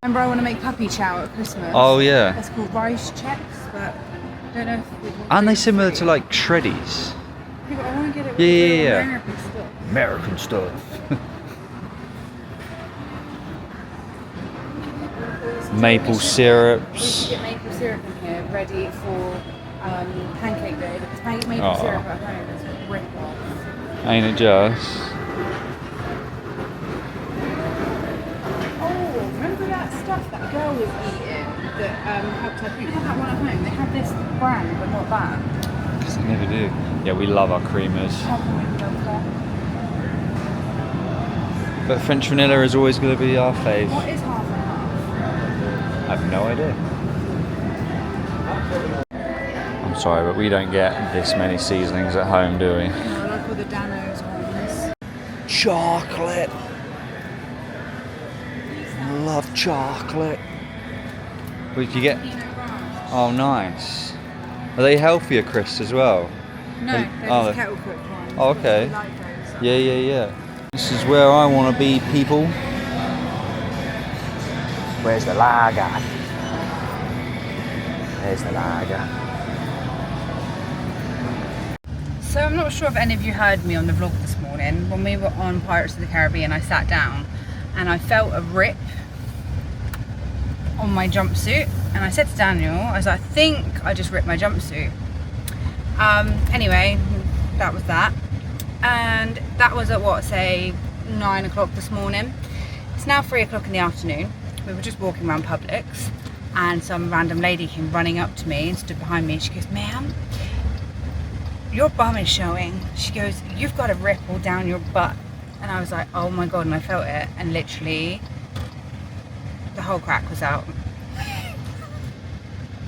Remember, I want to make puppy chow at Christmas. Oh yeah. That's called rice checks, but I don't know if we want. Aren't they similar to like Shreddies? Yeah, but I want to get it with Yeah. American stuff. American stuff. maple We syrups. should get maple syrup in here, ready for pancake day. Because maple syrup at home is a rip off. Ain't it just? Oh, remember that stuff that girl was eating that helped her food? We had that one at home. They had this brand, but not that. Because they never do. Yeah, we love our creamers. But French vanilla is always going to be our fave. What is half and half? I have no idea. I'm sorry, but we don't get this many seasonings at home, do we? No, I like all the Danos ones. Chocolate. Love chocolate. What did you get? Oh, nice. Are they healthier crisps as well? No, they're just kettle cooked ones. Oh, okay. We like those. Yeah. This is where I want to be, people. Where's the lager? There's the lager. So I'm not sure if any of you heard me on the vlog this morning. When we were on Pirates of the Caribbean, I sat down and I felt a rip on my jumpsuit. And I said to Daniel, I was like, I think I just ripped my jumpsuit. Anyway, that was that. And that was at what, say 9 o'clock this morning. It's now 3 o'clock in the afternoon. We were just walking around Publix and some random lady came running up to me and stood behind me. She goes, ma'am, your bum is showing. She goes, you've got a rip all down your butt. And I was like, oh my God, and I felt it. And literally the whole crack was out.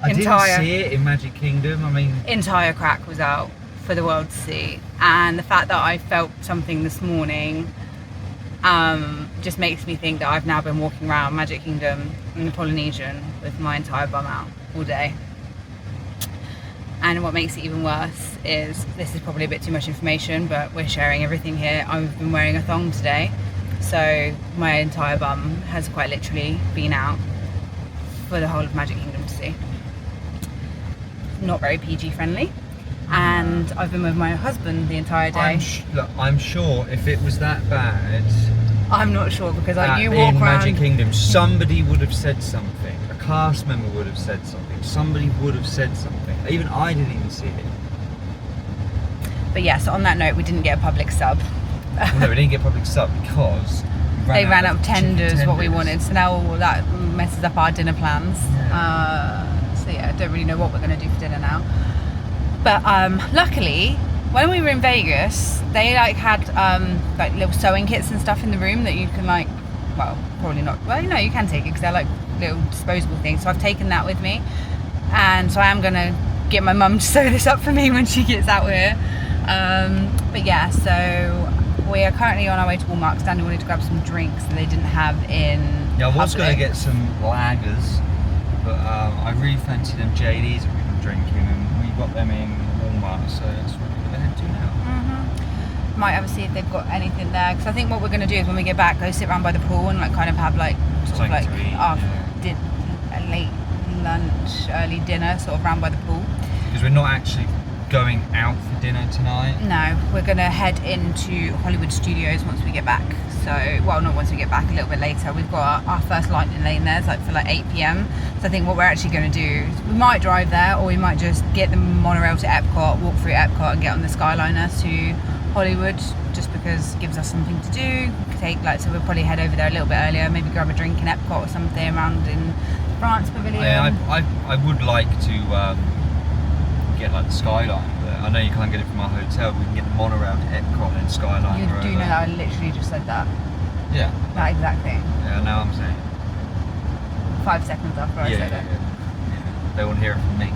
I didn't see it in Magic Kingdom. I mean, entire crack was out for the world to see. And the fact that I felt something this morning just makes me think that I've now been walking around Magic Kingdom in the Polynesian with my entire bum out all day. And what makes it even worse is, this is probably a bit too much information, but we're sharing everything here. I've been wearing a thong today, so my entire bum has quite literally been out for the whole of Magic Kingdom to see. Not very PG friendly. And I've been with my husband the entire day. I'm sure if it was that bad, I'm not sure, because like you in walk around Magic Kingdom, somebody would have said something. A cast member would have said something. Somebody would have said something. Even I didn't even see it. But yeah, so on that note, we didn't get a Publix sub. Well, no, we didn't get Publix sub because they ran out of tenders what we wanted. So now all that messes up our dinner plans. So yeah, I don't really know what we're going to do for dinner now. But luckily, when we were in Vegas, they like had like little sewing kits and stuff in the room that you can like, well, probably not. Well, you know, you can take it because they're like little disposable things. So I've taken that with me, and so I am going to get my mum to sew this up for me when she gets out here. But yeah, so we are currently on our way to Walmart because Danny wanted to grab some drinks that they didn't have in Yeah, I was Publix. going to get some lagers, but I really fancy them JDs that we've been drinking, and we got them in Walmart, so that's what we're going to head to now. Might have to see if they've got anything there, because I think what we're going to do is when we get back, go sit around by the pool and like kind of have like sort of like Something to eat, a late lunch, early dinner sort of round by the pool. Because we're not actually going out for dinner tonight. No, we're going to head into Hollywood Studios once we get back. So, well, not once we get back, a little bit later. We've got our first Lightning lane there, it's like for like 8 PM. So I think what we're actually going to do is we might drive there, or we might just get the monorail to Epcot, walk through Epcot and get on the Skyliner to Hollywood, just because it gives us something to do. So we'll probably head over there a little bit earlier, maybe grab a drink in Epcot or something around in France Pavilion. I would like to get like the Skyliner, but I know you can't get it from our hotel. We can get the monorail to Epcot and Skyliner. You do know that I literally just said that. Yeah. That exact thing. Yeah, now I'm saying. 5 seconds after I said it. Yeah. They want to hear it from me.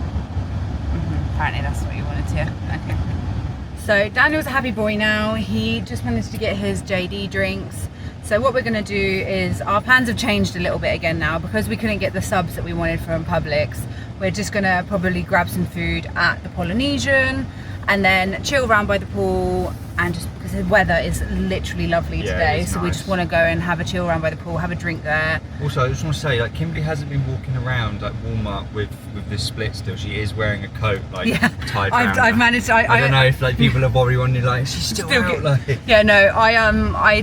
Apparently that's what you wanted to hear. Okay. So Daniel's a happy boy now. He just managed to get his JD drinks. So what we're going to do is, our plans have changed a little bit again now, because we couldn't get the subs that we wanted from Publix. We're just going to probably grab some food at the Polynesian, and then chill around by the pool, and just because the weather is literally lovely today, so we just want to go and have a chill around by the pool, have a drink there. Also, I just want to say, like, Kimberly hasn't been walking around like Walmart with this split still. She is wearing a coat like tied around. I've managed. I don't know if like people are probably wondering like, she's still out, like. Yeah, no, I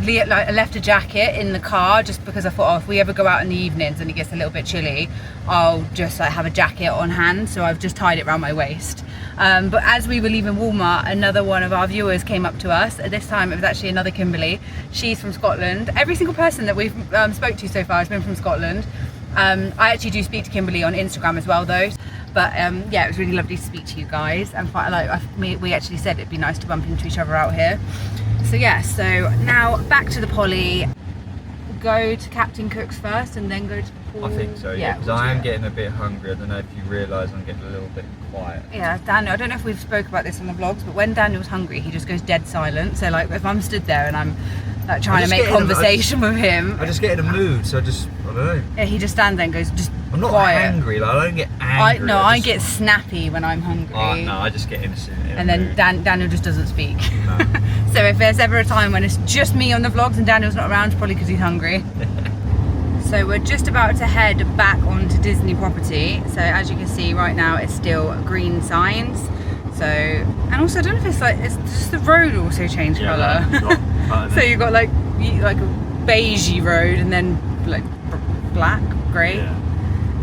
left a jacket in the car just because I thought, oh, if we ever go out in the evenings and it gets a little bit chilly, I'll just like have a jacket on hand. So I've just tied it around my waist. But as we were leaving Walmart, another one of our viewers came up to us. At this time, it was actually another Kimberly. She's from Scotland. Every single person that we've spoke to so far has been from Scotland. I actually do speak to Kimberly on Instagram as well, though. But yeah, it was really lovely to speak to you guys. And we actually said it'd be nice to bump into each other out here. So yeah, so now back to the Poly. Go to Captain Cook's first and then go to the pool. I think so, yeah, because I am getting a bit hungry. I don't know if you realise I'm getting a little bit quiet. Yeah, Daniel, I don't know if we've spoke about this on the vlogs, but when Daniel's hungry, he just goes dead silent. So like if I'm stood there and I'm like trying to make conversation with him, I just get in a mood, so I don't know. Yeah, he just stands there and goes just I'm not quiet. angry, like I don't get angry. I get snappy when I'm hungry. Oh, no, I just get innocent. And then Daniel just doesn't speak. No. So if there's ever a time when it's just me on the vlogs and Daniel's not around, it's probably because he's hungry. So we're just about to head back onto Disney property. So as you can see right now, it's still green signs. So, and also I don't know if it's just the road also changed colour. So you've got like a beigey road and then like black, grey. Yeah.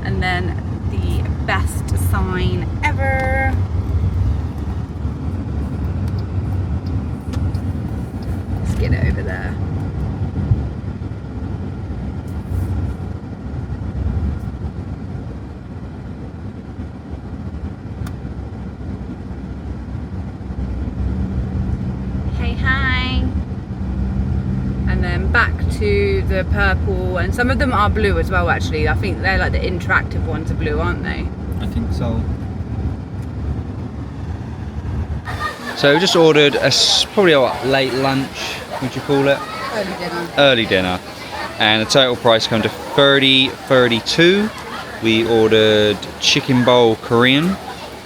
And then the best sign ever. Let's get it over there. Hi. And then back to the purple, and some of them are blue as well actually. I think they're like the interactive ones are blue, aren't they? I think so. So we just ordered probably a late lunch, would you call it? Early dinner. Early dinner. And the total price come to $30.32. We ordered chicken bowl Korean.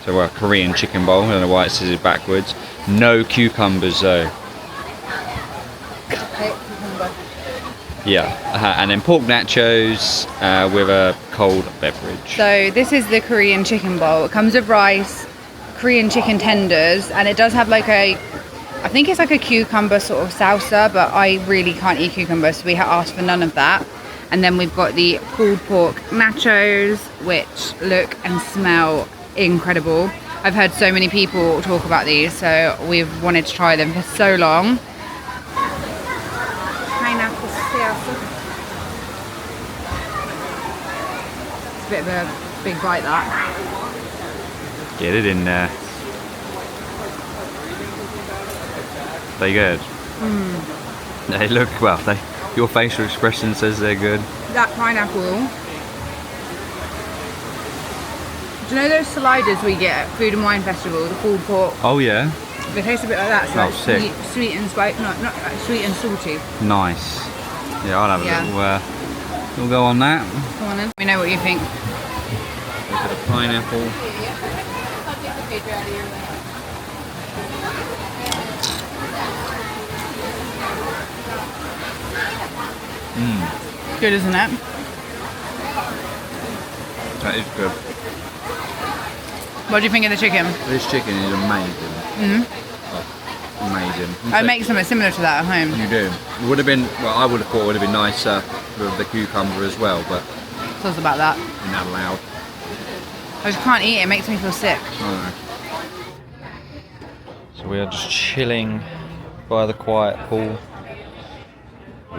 So well, Korean chicken bowl. I don't know why it says it backwards. No cucumbers though. Yeah, and then pork nachos with a cold beverage. So this is the Korean chicken bowl. It comes with rice, Korean chicken tenders, and it does have like I think it's like a cucumber sort of salsa, but I really can't eat cucumbers, so we asked for none of that. And then we've got the pulled pork nachos, which look and smell incredible. I've heard so many people talk about these, so we've wanted to try them for so long. Pineapple salsa. It's a bit of a big bite, that. Get it in there. They good? They look, well, your facial expression says they're good. That pineapple. Do you know those sliders we get at Food and Wine Festival, the pulled pork? Oh yeah. They taste a bit like that, so oh, like sick. Sweet and spicy, not sweet and salty. Nice. Yeah, I'll have a little, we'll go on that. Come on then. We know what you think. Look at the pineapple. Good, isn't it? That is good. What do you think of the chicken? This chicken is amazing. Oh, amazing. I make something similar to that at home. You do. It would have been, well, I would have thought it would have been nicer with the cucumber as well, but So it's about that. you're not allowed. I just can't eat it. It makes me feel sick. So we are just chilling by the quiet pool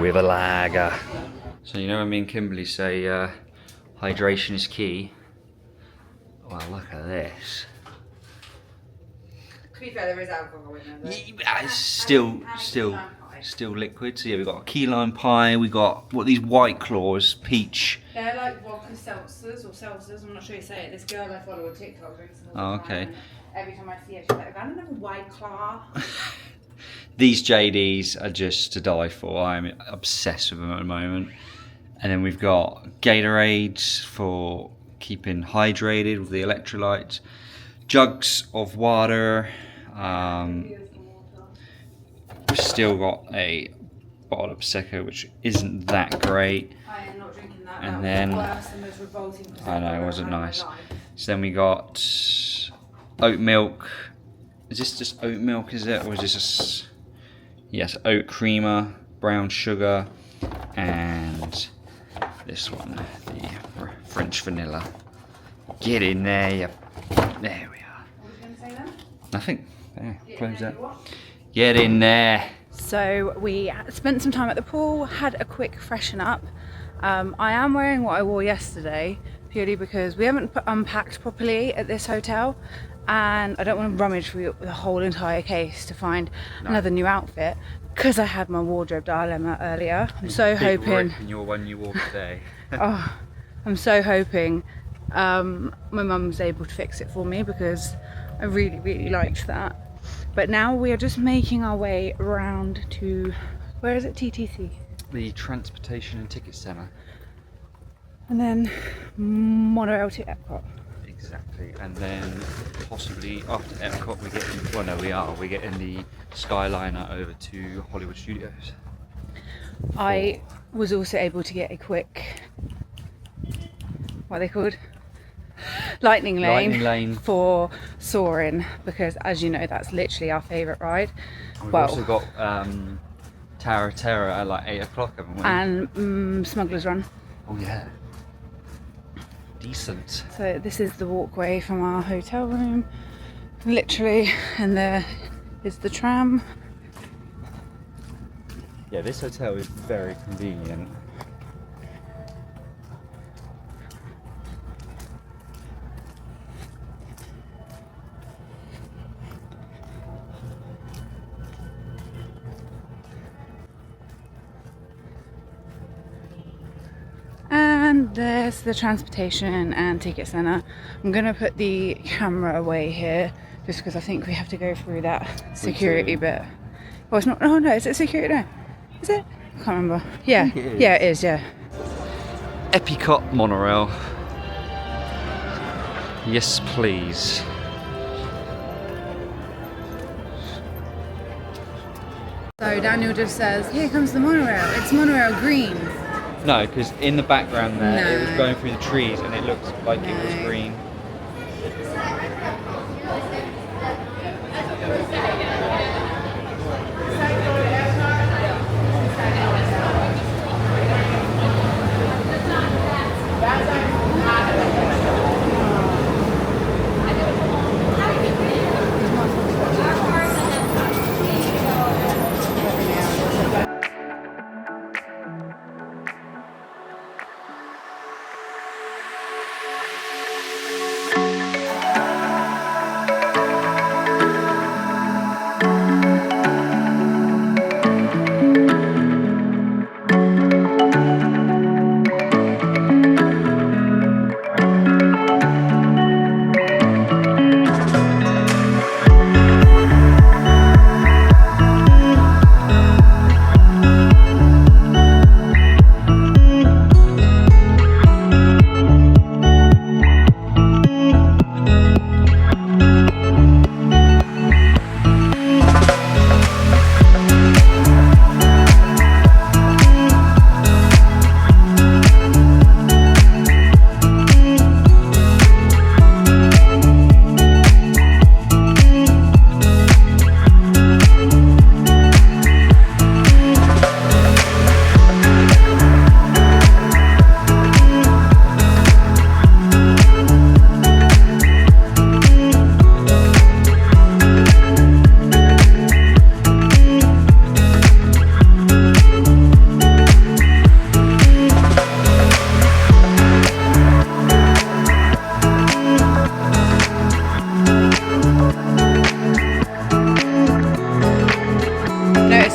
with a lager. So you know when me and Kimberly say hydration is key? Well, look at this. To be fair, there is alcohol in there. Yeah, it's still liquid. So yeah, we've got a key lime pie. We got these White Claws, peach. They're like vodka seltzers or seltzers. I'm not sure you say it. This girl I follow on TikTok drinks them all Oh, the okay. time. Every time I see her, she's like, I don't have a White Claw. These JDs are just to die for. I'm obsessed with them at the moment. And then we've got Gatorades for keeping hydrated with the electrolytes, jugs of water, We've still got a bottle of Prosecco, which isn't that great. I am not drinking that. And that then, was worse than the most revolting Prosecco I know, it I've wasn't had in my nice. life. So then we got oat milk. Is this just oat milk, is it? Or is this just... Yes, oat creamer, brown sugar, and this one, the French vanilla. Get in there, you... There we are. What were you going to say then? Nothing. There, close that. Get in there. So we spent some time at the pool, had a quick freshen up. I am wearing what I wore yesterday purely because we haven't unpacked properly at this hotel, and I don't want to rummage through the whole entire case to find another new outfit because I had my wardrobe dilemma earlier. I'm so hoping. And your one you wore today. Oh, I'm so hoping my mum's able to fix it for me because I really liked that. But now we are just making our way around to, where is it, TTC? The Transportation and Ticket Centre. And then monorail to Epcot. Exactly, and then possibly after Epcot we're getting the Skyliner over to Hollywood Studios. I was also able to get a quick, what are they called? Lightning lane for Soarin', because as you know that's literally our favourite ride. We've also got Tower of Terror at like 8 o'clock, haven't we? And Smuggler's Run. Oh yeah. Decent. So this is the walkway from our hotel room, literally, and there is the tram. Yeah, this hotel is very convenient. And there's the transportation and ticket centre. I'm gonna put the camera away here just because I think we have to go through that security bit. Well, it's not. Oh no, is it security? No, is it? I can't remember. Yeah, yeah, it is. Yeah. Epcot monorail. Yes, please. So Daniel just says, "Here comes the monorail. It's monorail green." No, because in the background there, it was going through the trees and it looked like it was green.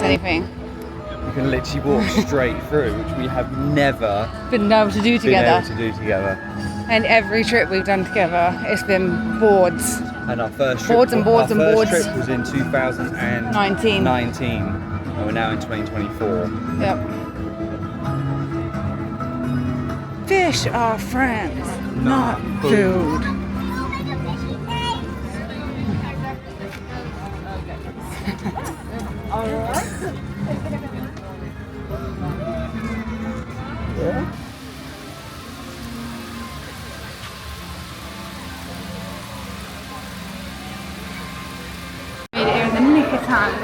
Anything. You can literally walk straight through, which we have never Been able to do together. And every trip we've done together, it's been boards. And our first trip, Boards and boards and boards. trip was in 2019, and we're now in 2024. Yep. Fish are friends, not food.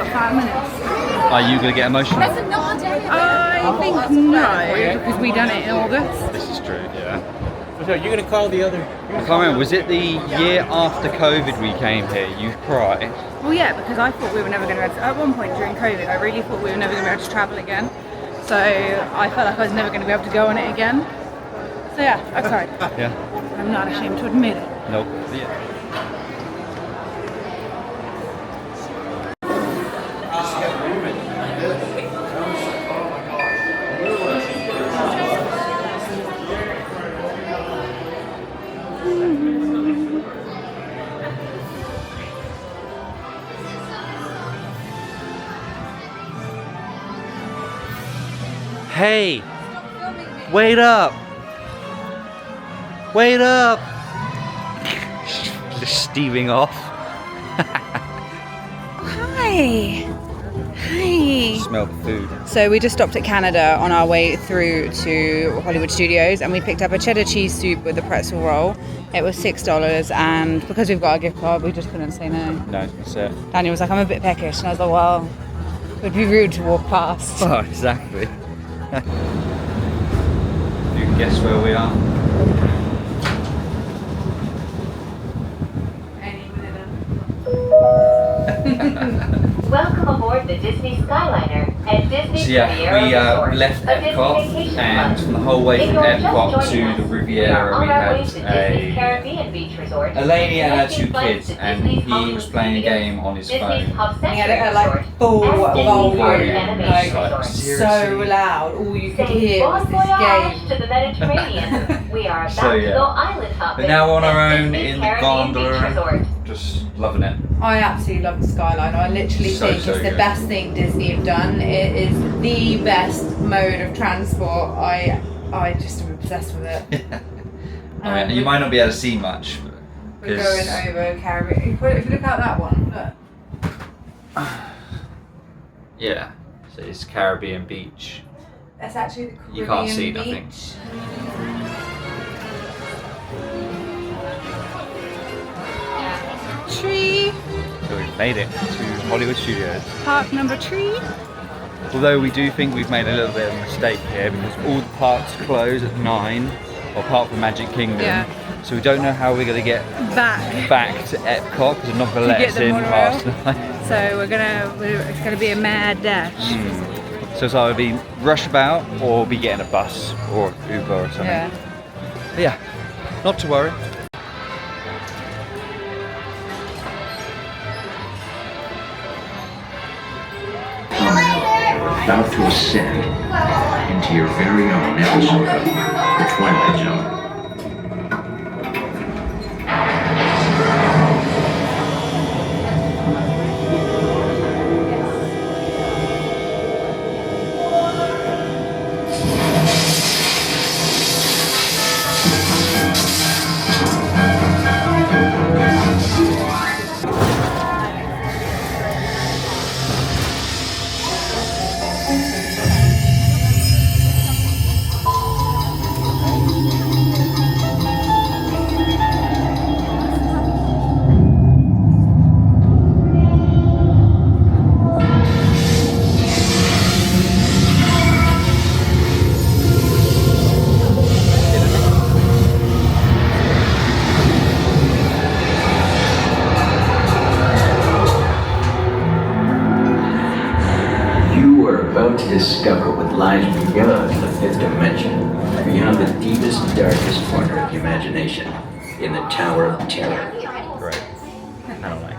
about 5 minutes. Are you going to get emotional? I think no, because we done it in August. This is true, yeah. So you're going to call the other... I can't remember, was it the year after COVID we came here? You cried? Well, yeah, because I thought we were never going to be able to, at one point during COVID, I really thought we were never going to be able to travel again. So I felt like I was never going to be able to go on it again. So yeah, I cried. Yeah. I'm not ashamed to admit it. Nope. Yeah. Hey! Wait up! Wait up! Just steaming off. Hi! Hi! Smell the food. So we just stopped at Canada on our way through to Hollywood Studios and we picked up a cheddar cheese soup with a pretzel roll. It was $6 and because we've got a gift card we just couldn't say no. No, that's it. Daniel was like, I'm a bit peckish and I was like, well, it would be rude to walk past. Oh, exactly. You can guess where we are. Welcome aboard the Disney Skyliner at Disney So yeah, Riviera we Resort, left a Disney Epcot vacation and club. from the whole way If from you're just Epcot joining to us, the we are Riviera on we our way had to Disney's a Caribbean Beach Resort. lady and her two Connecting kids flights to and Disney's he Hollywood was playing a Studios, game on his Disney's phone. Pop He had it Century at like Resort, full and Disney's volume, Park like, Animation Resort. seriously? so loud, all you could Saying hear was bon this voyage game. to the Mediterranean. We are about So, yeah. to go island hopping. But now we're on our at own Disney's in the Caribbean Beach gondola, Resort. just loving it. I absolutely love the Skyliner. I literally So, think so it's the good. best thing Disney have done. It is the best mode of transport. I just am obsessed with it. I mean, you might not be able to see much. We're 'cause- going over Caribbean. If you look out that one, look. Yeah, so it's Caribbean Beach. That's actually the Caribbean You can't see beach. nothing. Tree. So we've made it to Hollywood Studios. Park number 3. Although we do think we've made a little bit of a mistake here because all the parks close at 9, apart from Magic Kingdom. Yeah. So we don't know how we're going to get back to Epcot because they're not going to let get us the in monorail. past 9. So it's gonna be a mad dash. So it's either be rush about or be getting a bus or Uber or something. Yeah. But yeah, not to worry. You're about to ascend into your very own episode of The Twilight Zone. About to discover what lies beyond the fifth dimension, beyond the deepest, darkest corner of the imagination, in the Tower of Terror. Great. I don't like.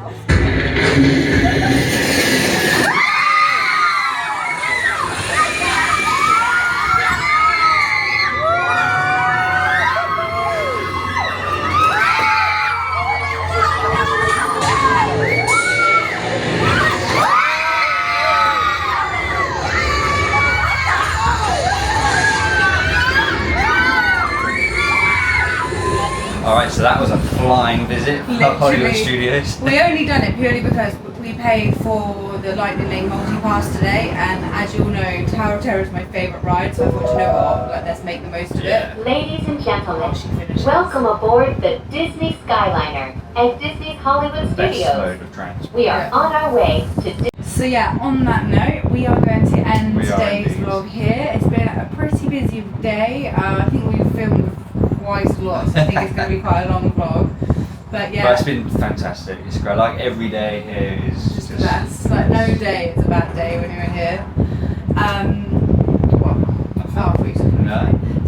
Alright, so that was a flying visit of Hollywood Studios. We only done it purely because we paid for the Lightning Lane multi-pass today, and as you all know, Tower of Terror is my favourite ride, so I thought, you know what, like, let's make the most of it. Ladies and gentlemen, welcome aboard the Disney Skyliner at Disney's Hollywood Best Studios. mode of transport. We are on our way to So yeah, on that note, we are going to end today's vlog here. It's been a pretty busy day. I think we've filmed quite a lot, so I think it's going to be quite a long vlog. But yeah. But it's been fantastic. It's great. Like every day here is just the best. Like no day is a bad day when you're here.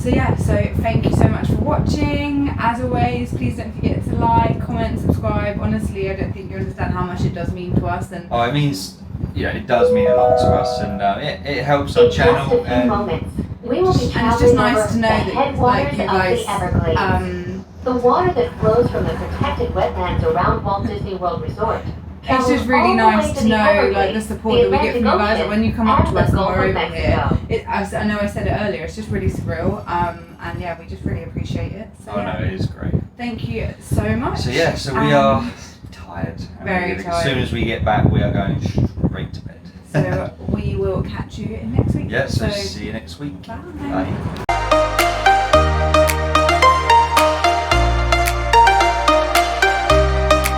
So yeah, so thank you so much for watching. As always, please don't forget to like, comment, subscribe. Honestly, I don't think you understand how much it does mean to us. And it means, it does mean a lot to us, and it helps our channel. We will be and it's just nice to know that headwaters you guys, of the Everglades. The water that flows from the protected wetlands around Walt Disney World Resort. It's just really nice to know like the support that we get from you guys. Like, when you come up to us and we're over here, I know I said it earlier, it's just really surreal. And yeah, we just really appreciate it. So, no, it is great. Thank you so much. So yeah, so we are tired. Very tired. As soon as we get back, we are going straight to bed. So we will catch you in next week. Yeah, so see you next week. Bye. Bye.